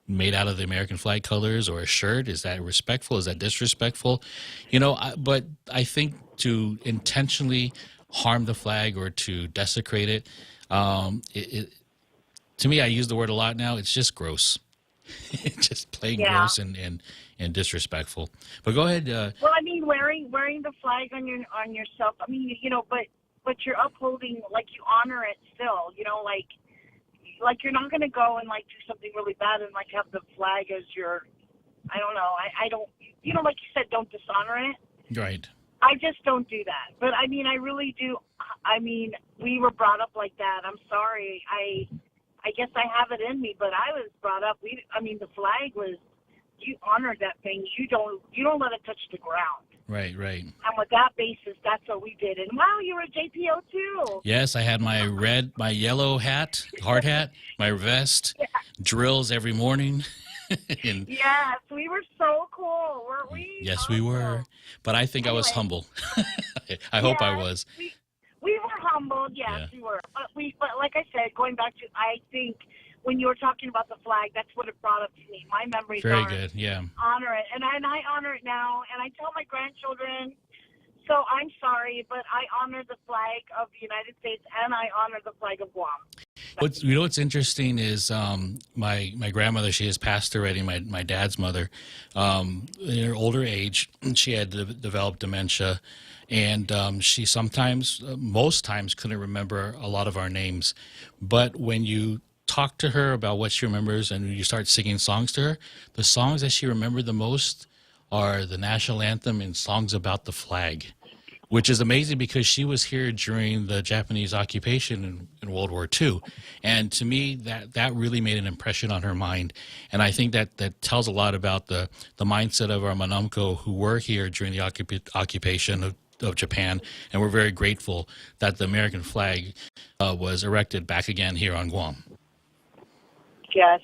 made out of the American flag colors or a shirt. Is that respectful? Is that disrespectful? But I think to intentionally harm the flag or to desecrate it, to to me, I use the word a lot now. It's just gross. It's just plain gross and disrespectful. But go ahead. Well, I mean, wearing the flag on yourself. I mean, but you're upholding, like, you honor it still. Like you're not going to go and like do something really bad and like have the flag as your. I don't know. I don't. Like you said, don't dishonor it. Right. I just don't do that. But I mean, I really do. I mean, we were brought up like that. I'm sorry. I guess I have it in me, but I was brought up. The flag was, you honored that thing. You don't let it touch the ground. Right. And with that basis, that's what we did. And wow, you were a JPO too. Yes, I had my yellow hat, hard hat, my vest, drills every morning. Yes, we were so cool, weren't we? Yes, we were. But I think I was humble. I hope I was. We were humbled, yes, we were. But like I said, going back to, I think when you were talking about the flag, that's what it brought up to me. My memories Very are good, yeah. Honor it. And I honor it now, and I tell my grandchildren, so I'm sorry, but I honor the flag of the United States, and I honor the flag of Guam. What's interesting is my grandmother, she has passed already, my dad's mother. In her older age, she had developed dementia, and she most times couldn't remember a lot of our names. But when you talk to her about what she remembers and you start singing songs to her, the songs that she remembered the most are the national anthem and songs about the flag, which is amazing because she was here during the Japanese occupation in World War II. And to me, that really made an impression on her mind. And I think that tells a lot about the mindset of our Manamko who were here during the occupation of Japan. And we're very grateful that the American flag was erected back again here on Guam. Yes.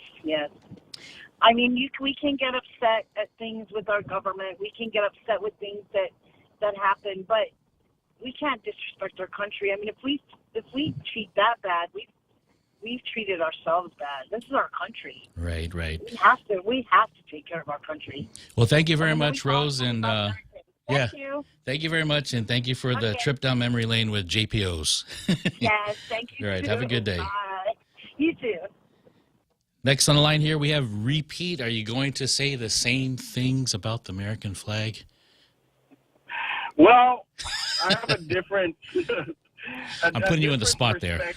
I mean, we can get upset at things with our government. We can get upset with things that happen, but we can't disrespect our country. I mean, if we treat that bad, we've treated ourselves bad. This is our country. Right. We have to take care of our country. Well, thank you very much, Rose, and Thank you. Thank you very much, and thank you for the trip down memory lane with JPOs. Yes, thank you. All right, have a good day. Bye. You too. Next on the line here, we have Repeat. Are you going to say the same things about the American flag? Well, I have a different. I'm putting you in the spot there.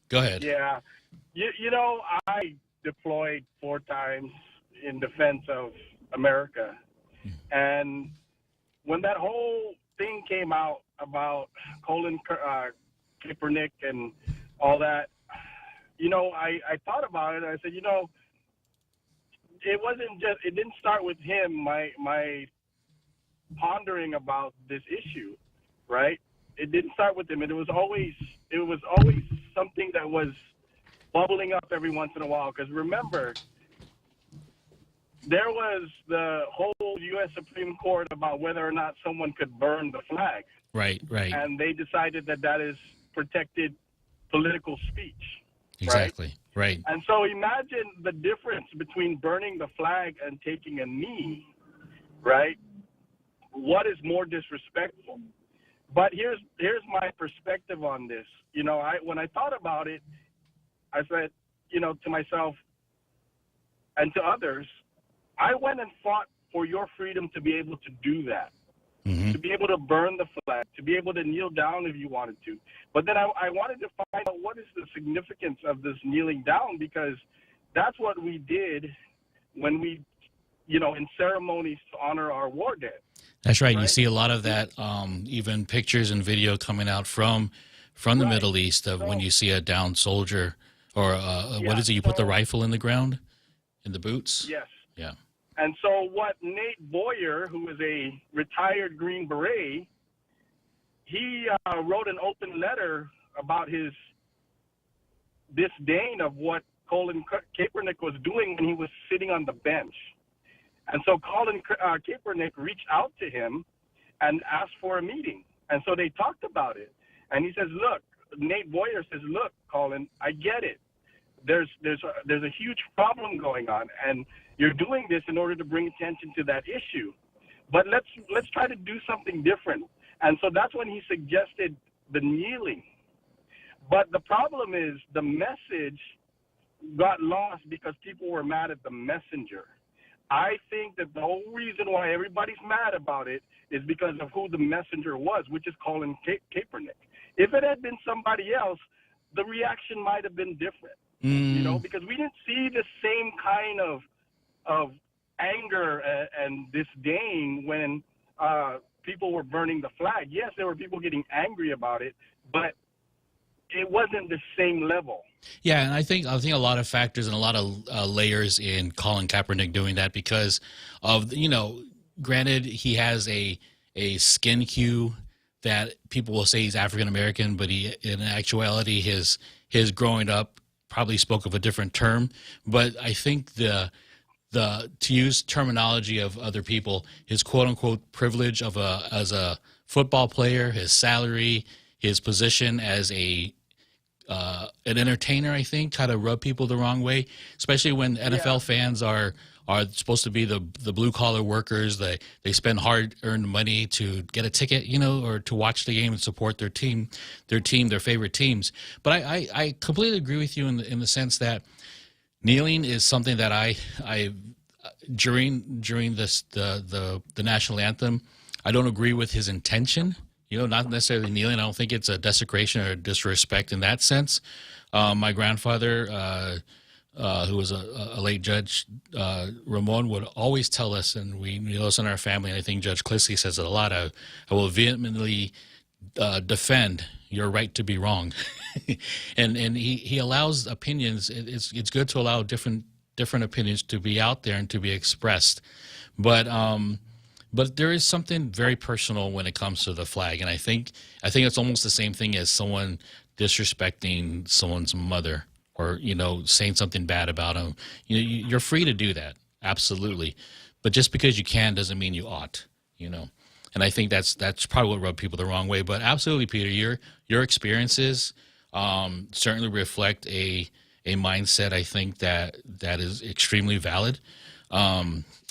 Go ahead. Yeah. You know, I deployed 4 times in defense of America. And when that whole thing came out about Colin Kaepernick and all that, you know, I thought about it. And I said, you know, it didn't start with him. My pondering about this issue, right? It didn't start with him. It was always something that was bubbling up every once in a while. Because remember, there was the whole U.S. Supreme Court about whether or not someone could burn the flag. Right. And they decided that is protected political speech. Exactly. Right. And so imagine the difference between burning the flag and taking a knee, right? What is more disrespectful? But here's my perspective on this. You know, when I thought about it, I said, you know, to myself and to others, I went and fought for your freedom to be able to do that, to be able to burn the flag, to be able to kneel down if you wanted to. But then I wanted to find out what is the significance of this kneeling down, because that's what we did when we, you know, in ceremonies to honor our war dead. That's right. You see a lot of that, even pictures and video coming out from the Middle East of when you see a downed soldier or what is it? You put the rifle in the ground, in the boots? Yes. Yeah. And so what Nate Boyer, who is a retired Green Beret, he wrote an open letter about his disdain of what Colin Kaepernick was doing when he was sitting on the bench. And so Colin Kaepernick reached out to him and asked for a meeting. And so they talked about it. And he says, look, Nate Boyer says, look, Colin, I get it. There's a huge problem going on, and you're doing this in order to bring attention to that issue. But let's try to do something different. And so that's when he suggested the kneeling. But the problem is the message got lost because people were mad at the messenger. I think that the whole reason why everybody's mad about it is because of who the messenger was, which is Colin Kaepernick. If it had been somebody else, the reaction might have been different, because we didn't see the same kind of anger and disdain when people were burning the flag. Yes, there were people getting angry about it, but it wasn't the same level. Yeah, and I think a lot of factors and a lot of layers in Colin Kaepernick doing that because of, granted, he has a skin hue that people will say he's African American, but he, in actuality, his growing up probably spoke of a different term. But I think to use terminology of other people, his quote unquote privilege as a football player, his salary, his position as an entertainer, I think, kind of rub people the wrong way, especially when NFL fans are supposed to be the blue collar workers. They spend hard earned money to get a ticket, or to watch the game and support their favorite teams. But I completely agree with you in the sense that kneeling is something that I during this the national anthem, I don't agree with his intention. Not necessarily kneeling. I don't think it's a desecration or disrespect in that sense. My grandfather, who was a late judge, Ramon, would always tell us, and we know this in our family, and I think Judge Klitzkie says it a lot, I will vehemently defend your right to be wrong. and he allows opinions. It's good to allow different opinions to be out there and to be expressed. But there is something very personal when it comes to the flag, and I think it's almost the same thing as someone disrespecting someone's mother or saying something bad about them. You're free to do that, absolutely, but just because you can doesn't mean you ought. And I think that's probably what rubbed people the wrong way. But absolutely, Peter, your experiences certainly reflect a mindset. I think that is extremely valid.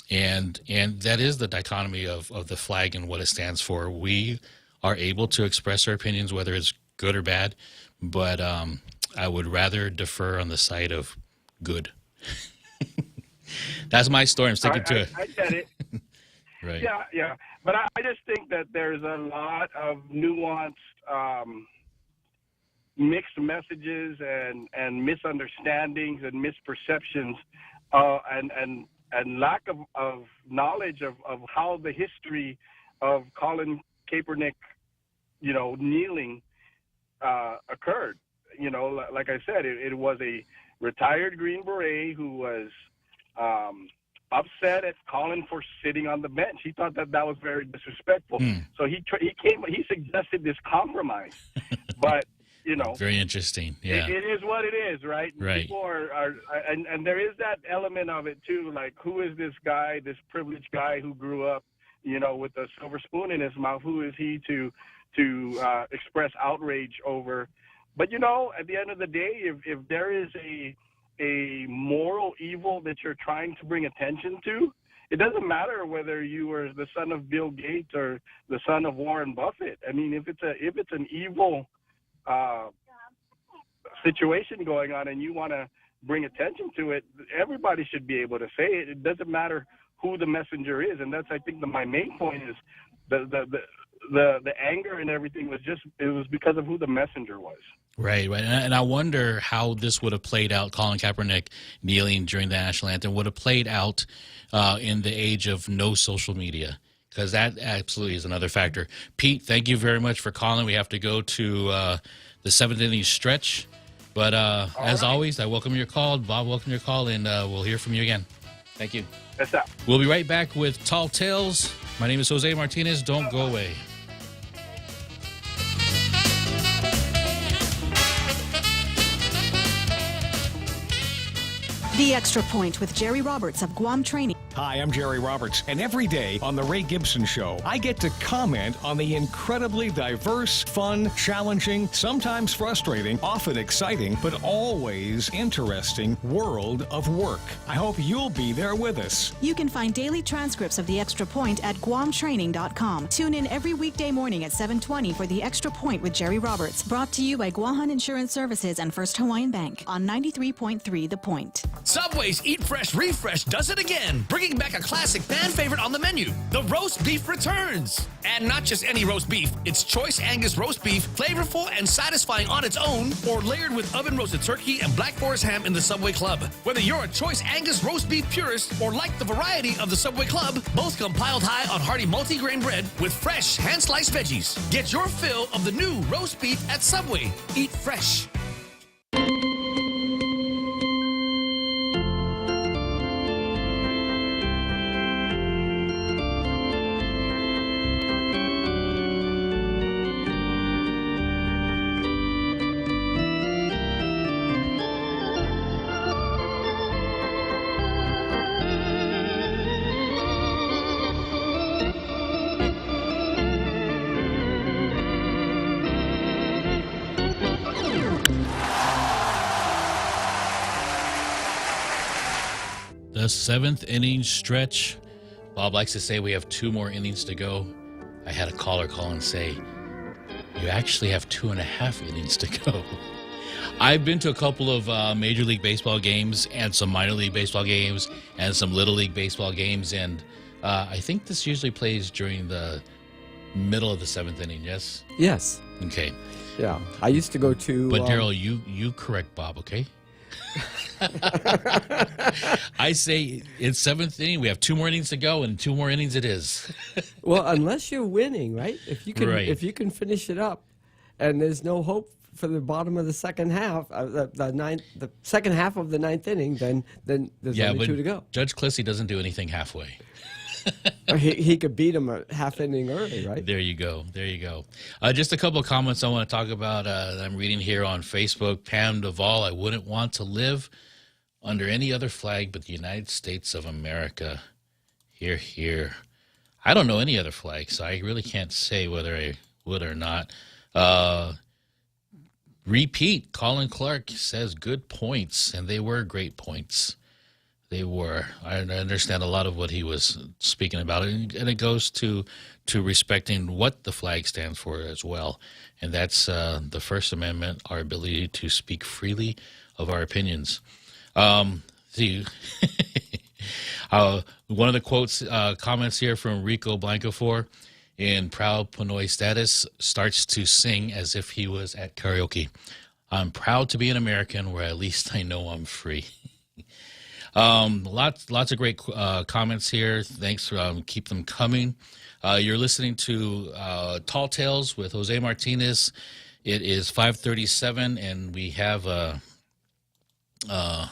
And that is the dichotomy of the flag and what it stands for. We are able to express our opinions, whether it's good or bad, but I would rather defer on the side of good. That's my story. I'm sticking to it. I get it. Right. Yeah. But I just think that there's a lot of nuanced mixed messages and misunderstandings and misperceptions and lack of knowledge of how the history of Colin Kaepernick, kneeling occurred. Like I said, it was a retired Green Beret who was upset at Colin for sitting on the bench. He thought that was very disrespectful. So he suggested this compromise. But very interesting. Yeah, it is what it is, right? Right. People are and there is that element of it too. Like, who is this guy, this privileged guy who grew up, with a silver spoon in his mouth? Who is he to express outrage over? But at the end of the day, if there is a moral evil that you're trying to bring attention to, it doesn't matter whether you were the son of Bill Gates or the son of Warren Buffett. I mean, if it's an evil situation going on and you want to bring attention to it, everybody should be able to say it. It doesn't matter who the messenger is, and that's, I think, my main point is the anger and everything was because of who the messenger was. Right. And I wonder how this would have played out, Colin Kaepernick kneeling during the national anthem, would have played out in the age of no social media, because that absolutely is another factor. Pete, thank you very much for calling. We have to go to the seventh inning stretch. But as always, I welcome your call. Bob, welcome your call, and we'll hear from you again. Thank you. That's up. We'll be right back with Tall Tales. My name is Jose Martinez. Don't go away. The Extra Point with Jerry Roberts of Guam Training. Hi, I'm Jerry Roberts, and every day on The Ray Gibson Show, I get to comment on the incredibly diverse, fun, challenging, sometimes frustrating, often exciting, but always interesting world of work. I hope you'll be there with us. You can find daily transcripts of The Extra Point at GuamTraining.com. Tune in every weekday morning at 7:20 for The Extra Point with Jerry Roberts, brought to you by Guahan Insurance Services and First Hawaiian Bank on 93.3 The Point. Subway's Eat Fresh Refresh does it again, bringing back a classic fan favorite on the menu. The roast beef returns. And not just any roast beef, it's choice Angus roast beef, flavorful and satisfying on its own, or layered with oven-roasted turkey and Black Forest ham in the Subway Club. Whether you're a choice Angus roast beef purist or like the variety of the Subway Club, both come piled high on hearty multi-grain bread with fresh hand-sliced veggies. Get your fill of the new roast beef at Subway. Eat fresh. The seventh inning stretch. Bob likes to say we have 2 more innings to go. I had a caller call and say, you actually have 2.5 innings to go. I've been to a couple of Major League Baseball games and some minor league baseball games and some Little League baseball games, and I think this usually plays during the middle of the 7th inning, yes? Yes. Okay. Yeah. I used to go to... But Daryl, you correct Bob, okay? I say it's 7th inning. We have 2 more innings to go, and 2 more innings it is. Well, unless you're winning, right? If you can, Right. if you can finish it up, and there's no hope for the bottom of the second half, the second half of the 9th inning, then there's only 2 to go. Judge Klitzkie doesn't do anything halfway. Or he could beat him a half inning early, right? There you go. There you go. Just a couple of comments I want to talk about that I'm reading here on Facebook. Pam Duvall, I wouldn't want to live under any other flag but the United States of America. Hear, hear. I don't know any other flag, so I really can't say whether I would or not. Repeat, Colin Clark says good points, and they were great points. They were. I understand a lot of what he was speaking about, and it goes to respecting what the flag stands for as well, and that's the First Amendment, our ability to speak freely of our opinions. One of the quotes, comments here from Rico Blancafor in Proud Pinoy Status starts to sing as if he was at karaoke. I'm proud to be an American where at least I know I'm free. Lots of great comments here. Thanks. Keep them coming. You're listening to Tall Tales with Jose Martinez. It is 5:37, and we have another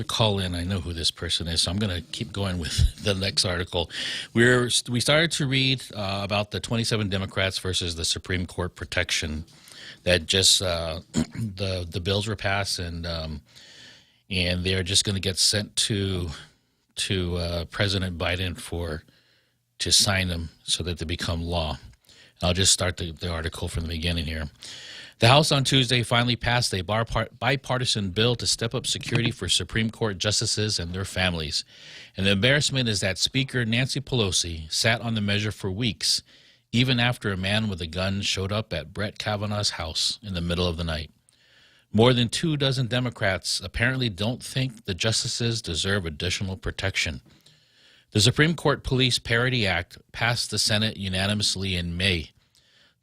call in. I know who this person is, so I'm going to keep going with the next article. We started to read about the 27 Democrats versus the Supreme Court protection that just the bills were passed, and they're just going to get sent to President Biden to sign them so that they become law. I'll just start the article from the beginning here. The House on Tuesday finally passed a bipartisan bill to step up security for Supreme Court justices and their families. And the embarrassment is that Speaker Nancy Pelosi sat on the measure for weeks, even after a man with a gun showed up at Brett Kavanaugh's house in the middle of the night. More than 24 Democrats apparently don't think the justices deserve additional protection. The Supreme Court Police Parity Act passed the Senate unanimously in May.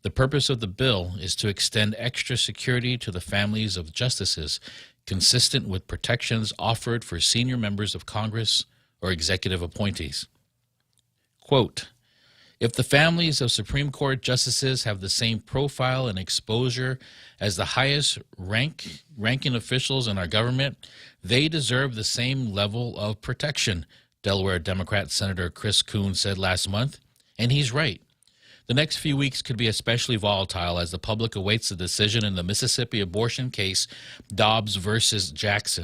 The purpose of the bill is to extend extra security to the families of justices, consistent with protections offered for senior members of Congress or executive appointees. Quote, if the families of Supreme Court justices have the same profile and exposure as the highest ranking officials in our government, they deserve the same level of protection, Delaware Democrat Senator Chris Coons said last month, and he's right. The next few weeks could be especially volatile as the public awaits the decision in the Mississippi abortion case Dobbs versus Jackson.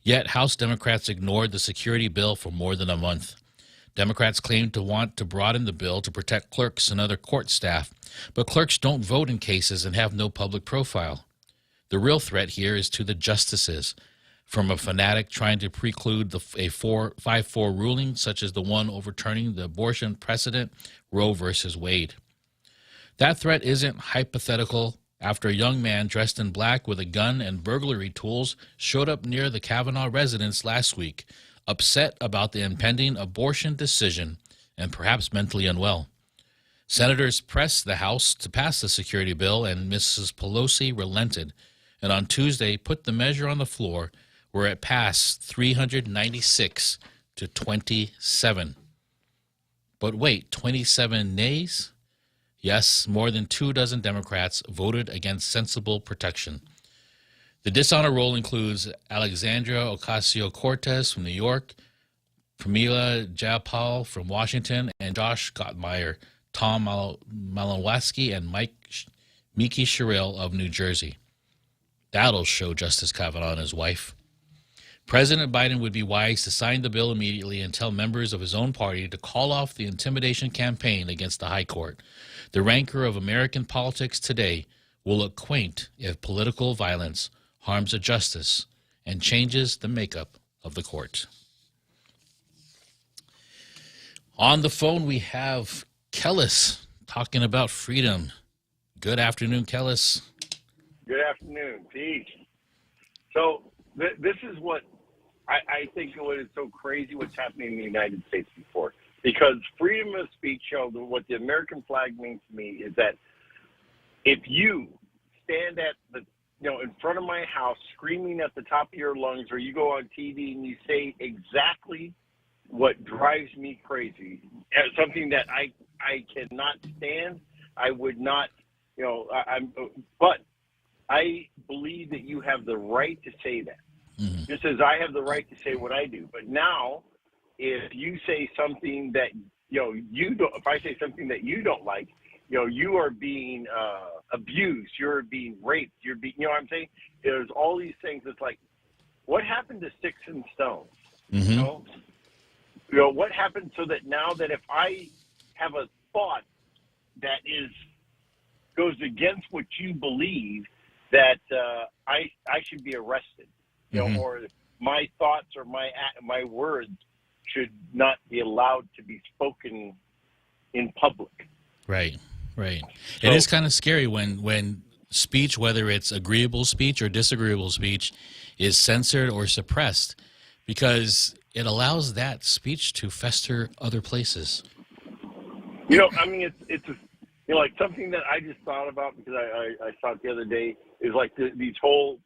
Yet House Democrats ignored the security bill for more than a month. Democrats claim to want to broaden the bill to protect clerks and other court staff, but clerks don't vote in cases and have no public profile. The real threat here is to the justices, from a fanatic trying to preclude a 5-4 ruling, such as the one overturning the abortion precedent, Roe versus Wade. That threat isn't hypothetical after a young man dressed in black with a gun and burglary tools showed up near the Kavanaugh residence last week, upset about the impending abortion decision and perhaps mentally unwell. Senators pressed the House to pass the security bill, and Mrs. Pelosi relented, and on Tuesday put the measure on the floor, where it passed 396 to 27. But wait, 27 nays? Yes, more than 24 Democrats voted against sensible protection. The dishonor roll includes Alexandria Ocasio-Cortez from New York, Pramila Jayapal from Washington, and Josh Gottmeier, Tom Malinowski, and Miki Sherrill of New Jersey. That'll show Justice Kavanaugh and his wife. President Biden would be wise to sign the bill immediately and tell members of his own party to call off the intimidation campaign against the High Court. The rancor of American politics today will look quaint if political violence harms a justice and changes the makeup of the court. On the phone, we have Kellis talking about freedom. Good afternoon, Kellis. Good afternoon. Peace. So this is what I think what is so crazy what's happening in the United States before. Because freedom of speech, what the American flag means to me is that if you stand at the, in front of my house screaming at the top of your lungs, or you go on TV and you say exactly what drives me crazy, something that I cannot stand, I would not, but I believe that you have the right to say that. Mm-hmm. Just as I have the right to say what I do. But now, if you say something that, you don't, if I say something that you don't like, you are being abused, you're being raped, you're being, what I'm saying? There's all these things. It's like, what happened to sticks and stones? Mm-hmm. What happened so that now that if I have a thought that goes against what you believe, that I should be arrested, mm-hmm. Or my thoughts or my words should not be allowed to be spoken in public. Right. So, it is kind of scary when speech, whether it's agreeable speech or disagreeable speech, is censored or suppressed, because it allows that speech to fester other places. It's like something that I just thought about, because I saw it the other day, is like these whole,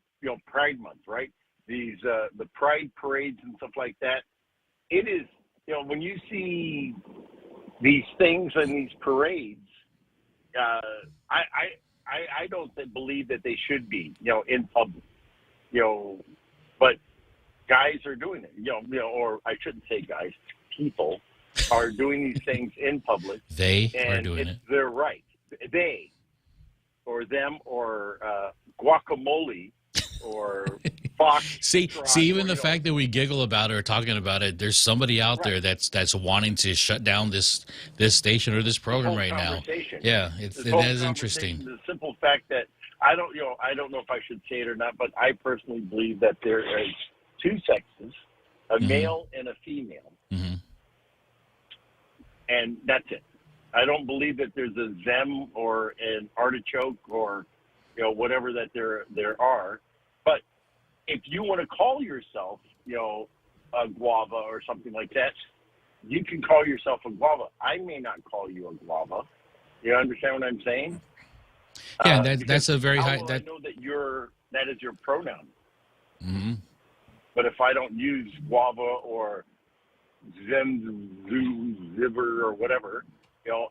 Pride Month, right? These, the Pride parades and stuff like that. It is, when you see these things and these parades, I don't believe that they should be, in public, but guys are doing it, or I shouldn't say guys, people are doing these things in public. They are doing it. They're right. They, or them, or guacamole, or Fox. See, even the fact that we giggle about it or talking about it, there's somebody out there that's wanting to shut down this station or this program right now. Yeah, it is interesting. The simple fact that I don't know if I should say it or not, but I personally believe that there is two sexes, a mm-hmm. male and a female, mm-hmm. and that's it. I don't believe that there's a them or an artichoke or whatever that there are. But if you want to call yourself a guava or something like that, you can call yourself a guava. I may not call you a guava. You understand what I'm saying? Yeah, that's a very high. I know that that is your pronoun. Mm-hmm. But if I don't use guava or ziver or whatever,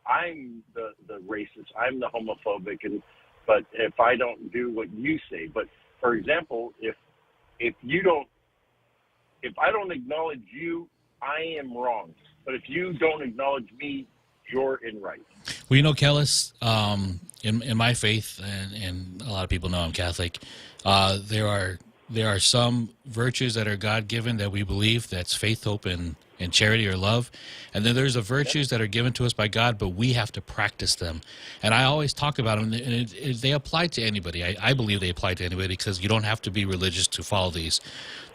I'm the racist. I'm the homophobic. But if I don't do what you say, but for example, if I don't acknowledge you, I am wrong. But if you don't acknowledge me, you're in right. Well, Kellis, in my faith, and a lot of people know I'm Catholic, there are there are some virtues that are God-given that we believe, that's faith, hope, and charity or love. And then there's the virtues that are given to us by God, but we have to practice them. And I always talk about them, and they apply to anybody. I believe they apply to anybody because you don't have to be religious to follow these.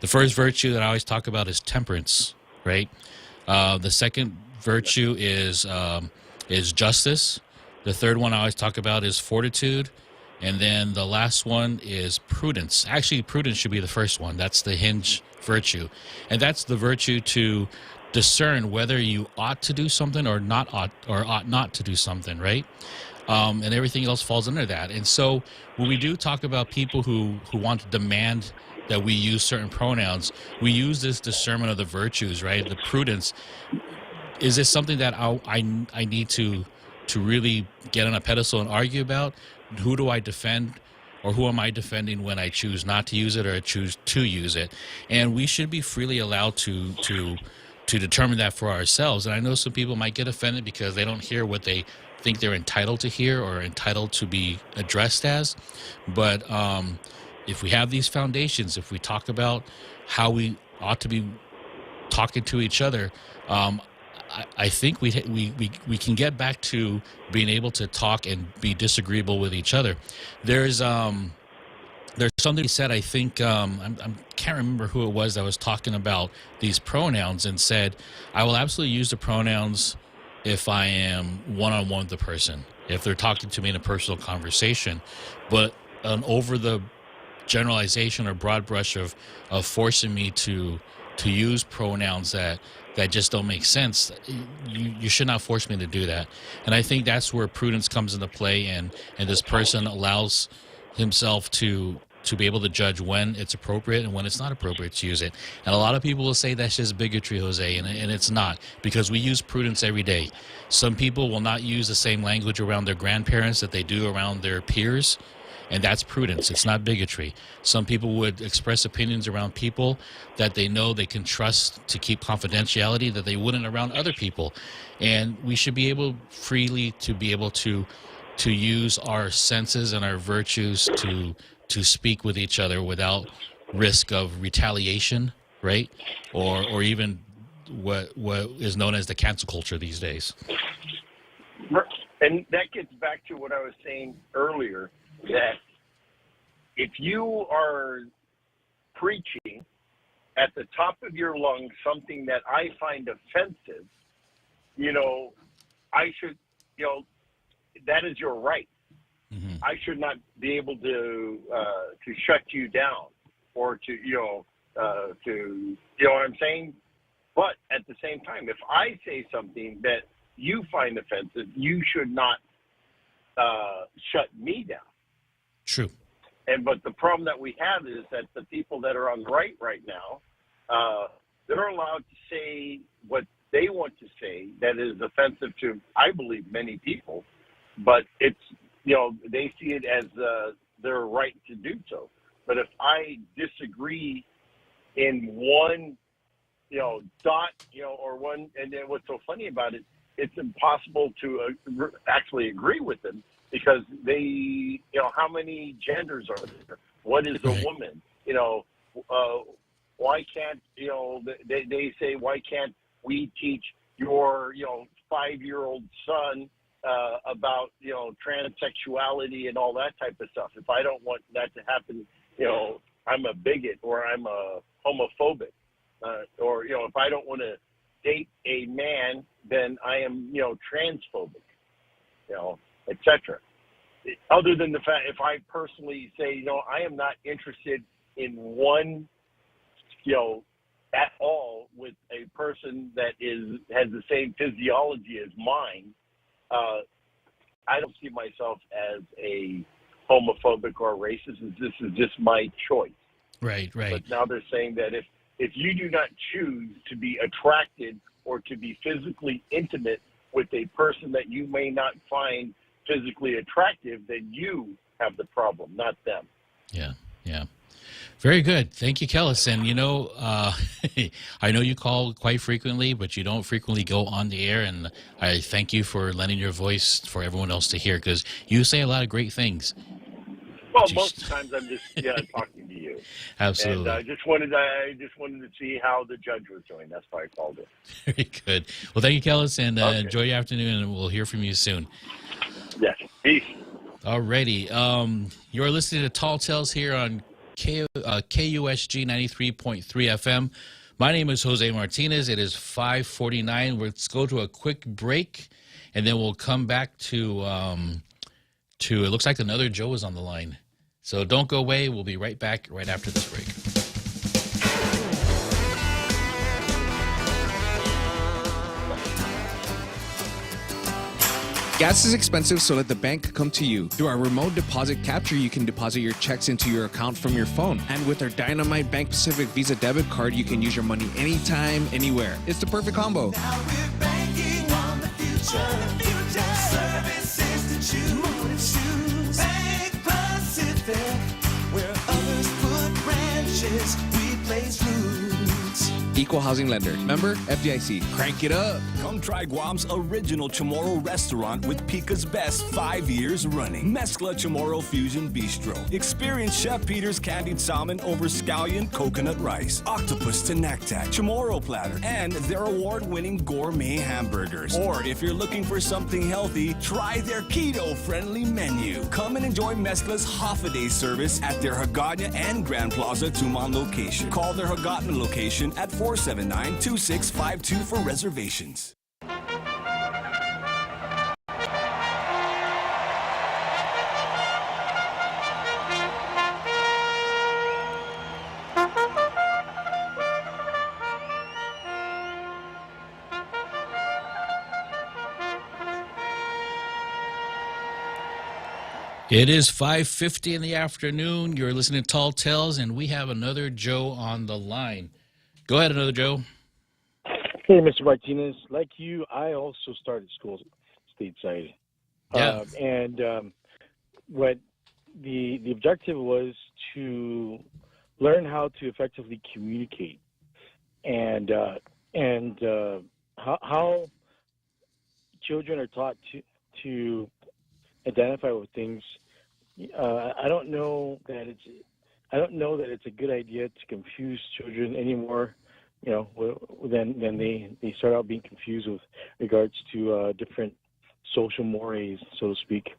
The first virtue that I always talk about is temperance, right? The second virtue is justice. The third one I always talk about is fortitude. And then the last one is prudence. Actually, prudence should be the first one. That's the hinge virtue. And that's the virtue to discern whether you ought to do something or ought not to do something, right? And everything else falls under that. And so when we do talk about people who want to demand that we use certain pronouns, we use this discernment of the virtues, right? The prudence. Is this something that I need to really get on a pedestal and argue about? Who do I defend, or who am I defending when I choose not to use it or choose to use it? And we should be freely allowed to determine that for ourselves. And I know some people might get offended because they don't hear what they think they're entitled to hear or entitled to be addressed as. But if we have these foundations, if we talk about how we ought to be talking to each other, I think we can get back to being able to talk and be disagreeable with each other. There's something he said, I think, I can't remember who it was that was talking about these pronouns and said, I will absolutely use the pronouns if I am one-on-one with the person, if they're talking to me in a personal conversation. But over the generalization or broad brush of forcing me to use pronouns that just don't make sense, you should not force me to do that. And I think that's where prudence comes into play, and this person allows himself to be able to judge when it's appropriate and when it's not appropriate to use it. And a lot of people will say that's just bigotry, Jose, and it's not, because we use prudence every day. Some people will not use the same language around their grandparents that they do around their peers, and that's prudence. It's not bigotry. Some people would express opinions around people that they know they can trust to keep confidentiality that they wouldn't around other people. And we should be able freely to be able to use our senses and our virtues to speak with each other without risk of retaliation, right? Or even what is known as the cancel culture these days. And that gets back to what I was saying earlier, that if you are preaching at the top of your lungs something that I find offensive, I should, that is your right. Mm-hmm. I should not be able to shut you down or to what I'm saying? But at the same time, if I say something that you find offensive, you should not shut me down. True. But the problem that we have is that the people that are on the right now, they're allowed to say what they want to say that is offensive to, I believe, many people. But it's, they see it as their right to do so. But if I disagree in one, dot, or one, and then what's so funny about it, it's impossible to actually agree with them. Because they, how many genders are there? What is a woman? Why can't, they say, why can't we teach your, 5-year-old son about, transsexuality and all that type of stuff? If I don't want that to happen, I'm a bigot or I'm a homophobic. Or, if I don't want to date a man, then I am, transphobic, etc. Other than the fact, if I personally say, I am not interested in one, at all with a person that has the same physiology as mine, I don't see myself as a homophobic or racist. This is just my choice. Right. But now they're saying that if you do not choose to be attracted or to be physically intimate with a person that you may not find physically attractive, then you have the problem, not them. Yeah. Very good. Thank you, Kellis. And, I know you call quite frequently, but you don't frequently go on the air. And I thank you for lending your voice for everyone else to hear, because you say a lot of great things. Well, most of the times I'm just talking to you. Absolutely. And I just wanted to see how the judge was doing. That's why I called it. Very good. Well, thank you, Kellis, and Okay. enjoy your afternoon, and we'll hear from you soon. Yes. Peace. Alrighty. You're listening to Tall Tales here on KUSG 93.3 FM. My name is Jose Martinez. It is 5:49. Let's go to a quick break, and then we'll come back to it looks like another Joe is on the line. So don't go away. We'll be right back right after this break. Gas is expensive, so let the bank come to you. Through our remote deposit capture, you can deposit your checks into your account from your phone. And with our Dynamite Bank Pacific Visa debit card, you can use your money anytime, anywhere. It's the perfect combo. Now we're banking on the future. Services to choose. Bank Pacific, where others put branches, we place roots. Equal housing lender. Member FDIC. Crank it up. Come try Guam's original Chamorro restaurant with Pica's Best 5 years running. Mezcla Chamorro Fusion Bistro. Experience Chef Peter's candied salmon over scallion coconut rice, octopus to naktak, Chamorro platter, and their award-winning gourmet hamburgers. Or if you're looking for something healthy, try their keto-friendly menu. Come and enjoy Mezcla's half-a-day service at their Hagåtña and Grand Plaza Tuman location. Call their Hagåtña location at 479-2652 for reservations. It is 5:50 in the afternoon. You're listening to Tall Tales, and we have another Joe on the line. Go ahead, another Joe. Hey, Mr. Martinez. Like you, I also started school stateside. Yeah. What the objective was to learn how to effectively communicate and how children are taught to identify with things. I don't know that it's a good idea to confuse children anymore, than they start out being confused with regards to different social mores, so to speak.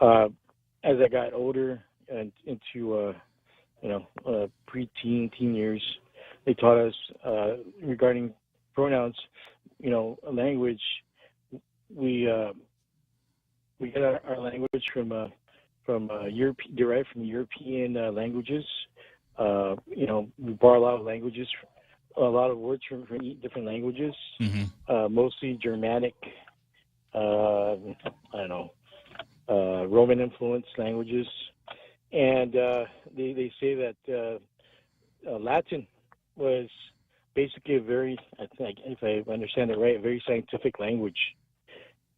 As I got older and into preteen, teen years, they taught us regarding pronouns, language. We get our language from derived from European languages. We borrow a lot of languages, a lot of words from different languages, mostly Germanic, Roman influenced languages. And they say that Latin was basically a very, I think, if I understand it right, a very scientific language.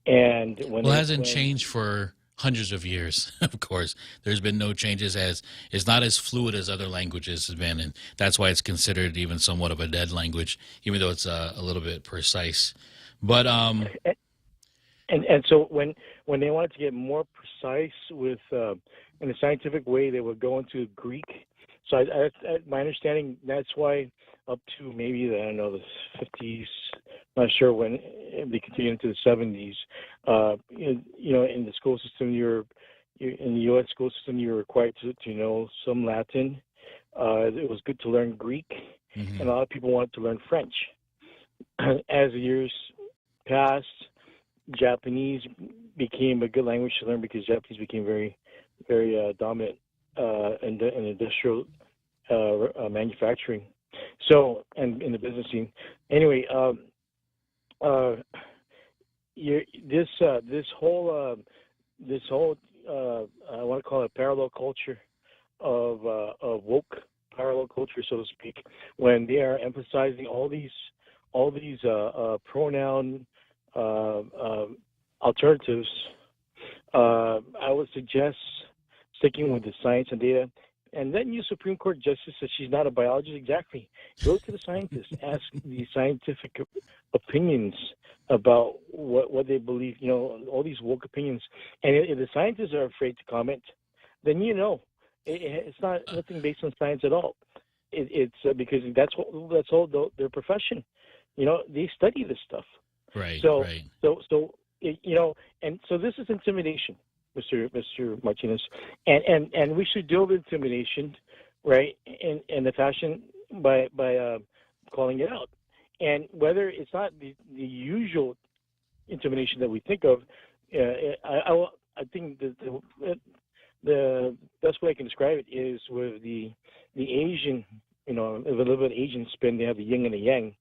And it hasn't changed for hundreds of years, of course. There's been no changes, as it's not as fluid as other languages have been, and that's why it's considered even somewhat of a dead language, even though it's a little bit precise. But and so when they wanted to get more precise with in a scientific way, they would go into Greek. So my understanding, that's why up to maybe the 50s. Not sure when they continue into the 70s. In the school system, in the U.S. school system, you're required to know some Latin. It was good to learn Greek, and a lot of people wanted to learn French. As the years passed, Japanese became a good language to learn because Japanese became very, very dominant in industrial manufacturing. So, and in the business scene. Anyway. This whole I want to call it parallel culture of woke parallel culture, so to speak, when they are emphasizing all these pronoun alternatives. I would suggest sticking with the science and data. And that new Supreme Court justice says she's not a biologist. Exactly. Go to the scientists. Ask the scientific opinions about what they believe, all these woke opinions. And if the scientists are afraid to comment, then It's not nothing based on science at all. It's because that's all their profession. You know, they study this stuff. Right. So right. And so this is intimidation, Mr. Martinez, and we should deal with intimidation, right? In the fashion by calling it out, and whether it's not the usual intimidation that we think of, I think the best way I can describe it is with the Asian, a little bit Asian spin. They have the yin and the yang.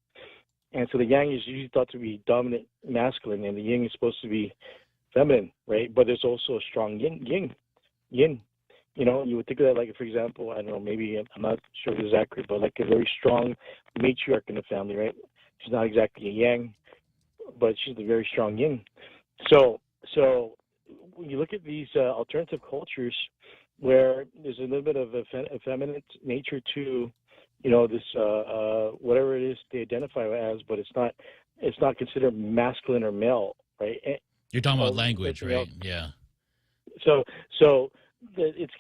And so the yang is usually thought to be dominant masculine, and the yin is supposed to be feminine, right? But there's also a strong yin. You would think of that like, for example, I don't know, maybe I'm not sure if this is accurate, but like a very strong matriarch in the family, right? She's not exactly a yang, but she's a very strong yin. So when you look at these alternative cultures where there's a little bit of a feminine nature to this whatever it is they identify as, but it's not considered masculine or male, right? You're talking about language, right? Else. Yeah. So it's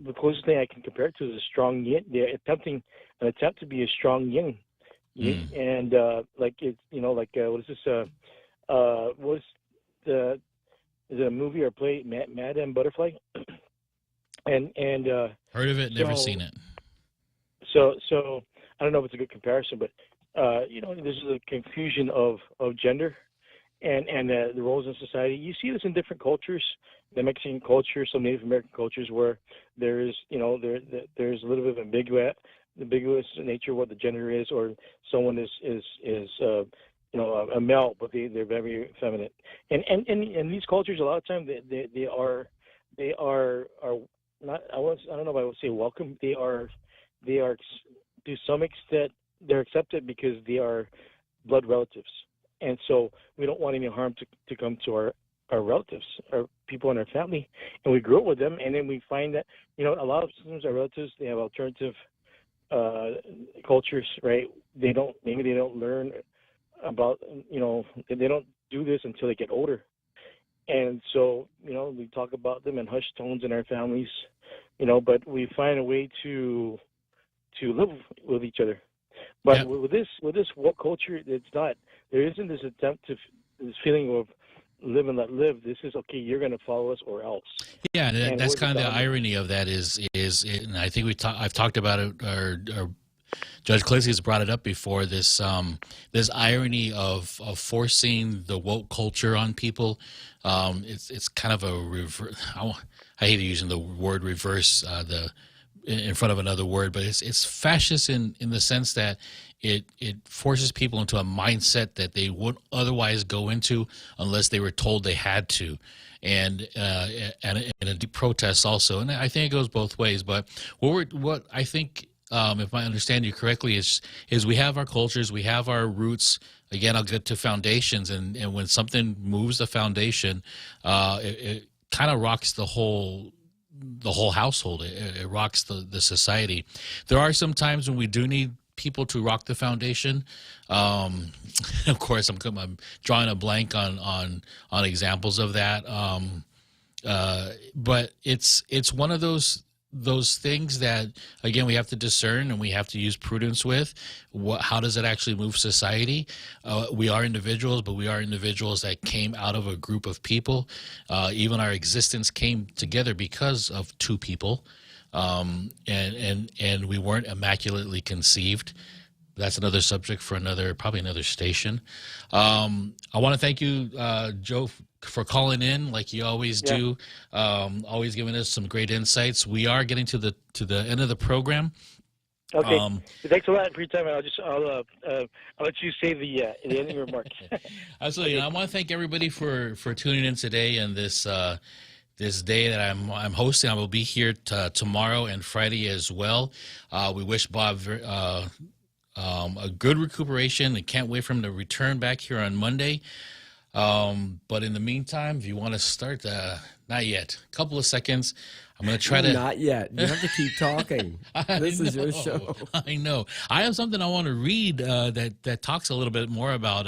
the closest thing I can compare it to is a strong yin. They're attempting to be a strong yin, and what is this? What's is it a movie or play? Madame Butterfly. and heard of it, never seen it. So I don't know if it's a good comparison, but this is a confusion of gender and the roles in society. You see this in different cultures, the Mexican culture, some Native American cultures, where there is there's a little bit of ambiguous nature of what the gender is, or someone is a male, but they're very feminine. And in these cultures, a lot of times they are not. I don't know if I would say welcome. They are to some extent they're accepted because they are blood relatives, and so we don't want any harm to come to our relatives, our people in our family, and we grew up with them, and then we find that a lot of times our relatives, they have alternative cultures, right? They don't learn about they don't do this until they get older, and so we talk about them in hushed tones in our families, but we find a way to live with each other. But with this woke culture, there isn't this attempt this feeling of live and let live. This is okay. You're going to follow us or else. Yeah, and that's kind of the irony of that is, and I think I've talked about it, or Judge Klitzkie has brought it up before. This irony of forcing the woke culture on people. It's kind of a reverse. I hate using the word reverse in front of another word, but it's fascist in the sense that it forces people into a mindset that they wouldn't otherwise go into unless they were told they had to, and a protest also. And I think it goes both ways. But what I think, if I understand you correctly, is we have our cultures, we have our roots. Again, I'll get to foundations, and when something moves the foundation, it kind of rocks the whole household. It rocks the society. There are some times when we do need people to rock the foundation. Of course, I'm drawing a blank on examples of that. But it's one of those things that, again, we have to discern and we have to use prudence with. How does it actually move society? We are individuals, but we are individuals that came out of a group of people. Even our existence came together because of two people, and we weren't immaculately conceived. That's another subject for probably another station. I want to thank you, Joe, for calling in like you always do, always giving us some great insights. We are getting to the end of the program. Okay. Thanks a lot for your time. I'll let you say the ending remarks. Absolutely. I want to thank everybody for tuning in today and this day that I'm hosting. I will be here tomorrow and Friday as well. We wish Bob a good recuperation and can't wait for him to return back here on Monday. But in the meantime, if you want to start Not yet. A couple of seconds. I'm going to try to... Not yet. You have to keep talking. This is your show. I know. I have something I want to read that talks a little bit more about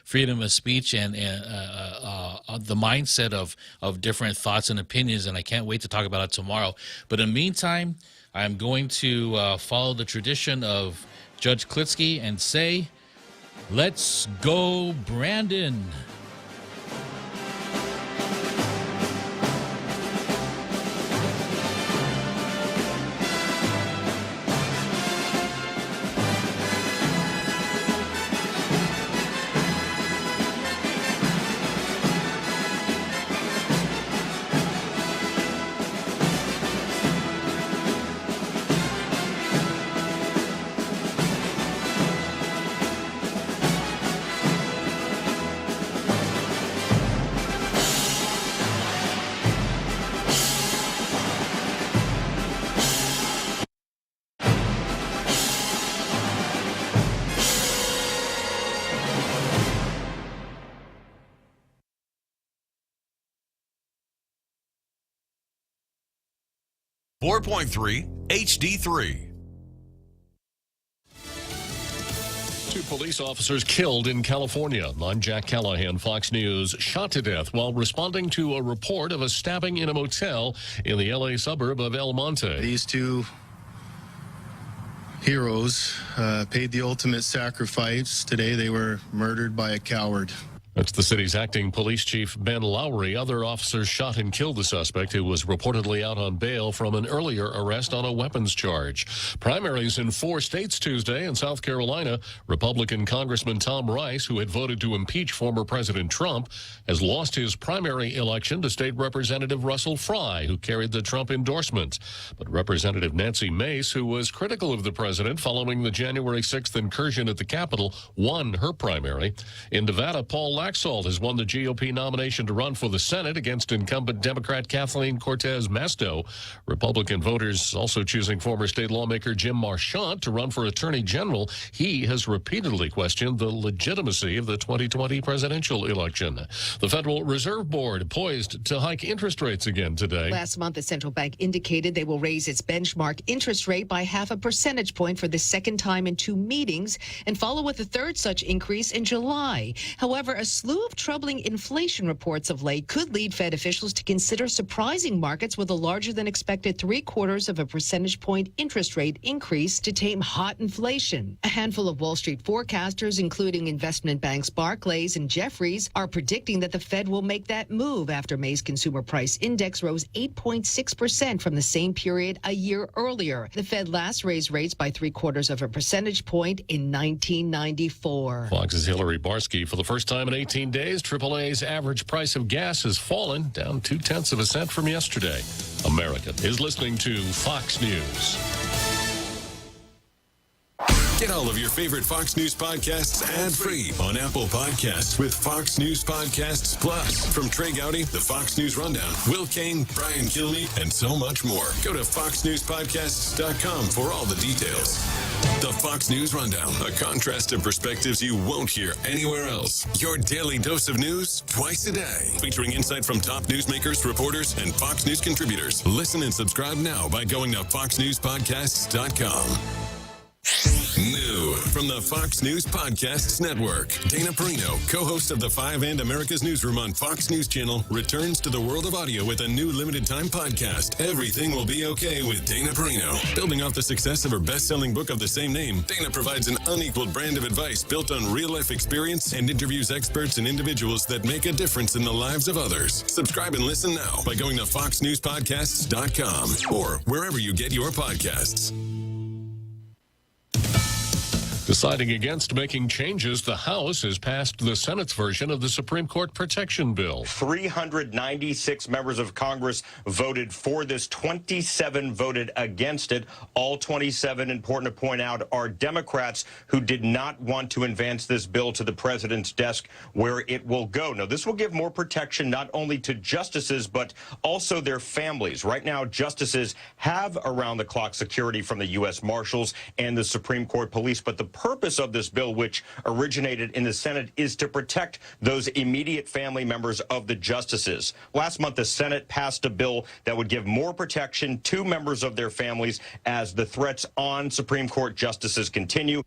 freedom of speech and the mindset of different thoughts and opinions, and I can't wait to talk about it tomorrow. But in the meantime, I'm going to follow the tradition of Judge Klitzkie and say, let's go, Brandon. HD3. Two police officers killed in California. I'm Jack Callahan, Fox News, shot to death while responding to a report of a stabbing in a motel in the L.A. suburb of El Monte. These two heroes paid the ultimate sacrifice. Today they were murdered by a coward. That's the city's acting police chief, Ben Lowry. Other officers shot and killed the suspect, who was reportedly out on bail from an earlier arrest on a weapons charge. Primaries in 4 states Tuesday. In South Carolina, Republican Congressman Tom Rice, who had voted to impeach former President Trump, has lost his primary election to State Representative Russell Fry, who carried the Trump endorsement. But Representative Nancy Mace, who was critical of the president following the January 6th incursion at the Capitol, won her primary. In Nevada, Paul Laxalt has won the GOP nomination to run for the Senate against incumbent Democrat Kathleen Cortez Masto. Republican voters also choosing former state lawmaker Jim Marchant to run for Attorney General. He has repeatedly questioned the legitimacy of the 2020 presidential election. The Federal Reserve Board poised to hike interest rates again today. Last month, the central bank indicated they will raise its benchmark interest rate by 0.5 percentage point for the second time in 2 meetings and follow with a third such increase in July. However, a slew of troubling inflation reports of late could lead Fed officials to consider surprising markets with a larger than expected 0.75 percentage point interest rate increase to tame hot inflation. A handful of Wall Street forecasters, including investment banks Barclays and Jefferies, are predicting that the Fed will make that move after May's consumer price index rose 8.6% from the same period a year earlier. The Fed last raised rates by 0.75 percentage point in 1994. Fox's Hillary Barsky. For the first time in 18 days, AAA's average price of gas has fallen, down 0.2 cents from yesterday. America is listening to Fox News. Get all of your favorite Fox News podcasts ad-free on Apple Podcasts with Fox News Podcasts Plus. From Trey Gowdy, the Fox News Rundown, Will Kane, Brian Kilmeade, and so much more. Go to foxnewspodcasts.com for all the details. The Fox News Rundown, a contrast of perspectives you won't hear anywhere else. Your daily dose of news twice a day, featuring insight from top newsmakers, reporters, and Fox News contributors. Listen and subscribe now by going to foxnewspodcasts.com. New from the Fox News Podcasts Network, Dana Perino, co-host of the 5 and America's Newsroom on Fox News Channel, returns to the world of audio with a new limited-time podcast, Everything Will Be Okay with Dana Perino. Building off the success of her best-selling book of the same name, Dana provides an unequaled brand of advice built on real-life experience and interviews experts and individuals that make a difference in the lives of others. Subscribe and listen now by going to foxnewspodcasts.com or wherever you get your podcasts. Deciding against making changes, the House has passed the Senate's version of the Supreme Court Protection Bill. 396 members of Congress voted for this. 27 voted against it. All 27, important to point out, are Democrats who did not want to advance this bill to the president's desk where it will go. Now, this will give more protection not only to justices, but also their families. Right now, justices have around-the-clock security from the U.S. Marshals and the Supreme Court police, but the purpose of this bill, which originated in the Senate, is to protect those immediate family members of the justices. Last month, the Senate passed a bill that would give more protection to members of their families as the threats on Supreme Court justices continue.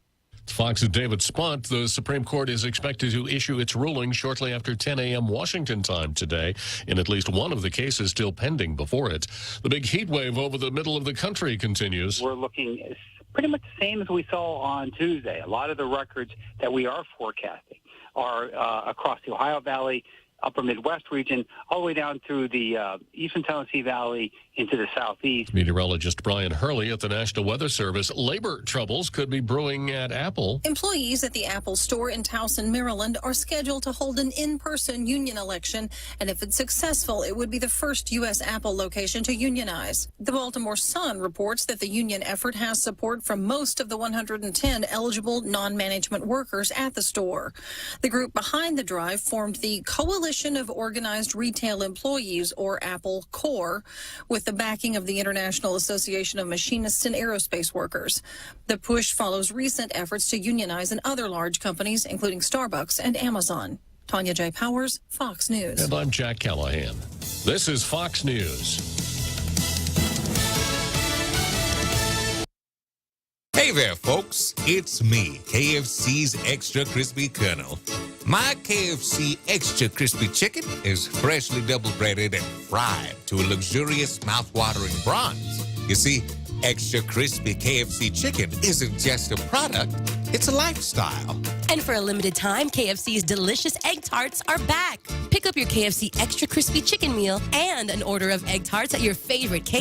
Fox's David Spont. The Supreme Court is expected to issue its ruling shortly after 10 a.m. Washington time today in at least one of the cases still pending before it. The big heat wave over the middle of the country continues. We're looking pretty much the same as we saw on Tuesday. A lot of the records that we are forecasting are across the Ohio Valley, upper Midwest region, all the way down through the Eastern Tennessee Valley into the southeast. Meteorologist Brian Hurley at the National Weather Service. Labor troubles could be brewing at Apple. Employees at the Apple store in Towson, Maryland, are scheduled to hold an in-person union election, and if it's successful, it would be the first U.S. Apple location to unionize. The Baltimore Sun reports that the union effort has support from most of the 110 eligible non-management workers at the store. The group behind the drive formed the Coalition of Organized Retail Employees, or Apple Corps, with the backing of the International Association of Machinists and Aerospace Workers. The push follows recent efforts to unionize in other large companies, including Starbucks and Amazon. Tanya J. Powers, Fox News. And I'm Jack Callahan. This is Fox News. Hey there, folks. It's me, KFC's Extra Crispy Colonel. My KFC Extra Crispy Chicken is freshly double-breaded and fried to a luxurious, mouth-watering bronze. You see, Extra Crispy KFC Chicken isn't just a product, it's a lifestyle. And for a limited time, KFC's delicious egg tarts are back. Pick up your KFC Extra Crispy Chicken meal and an order of egg tarts at your favorite KFC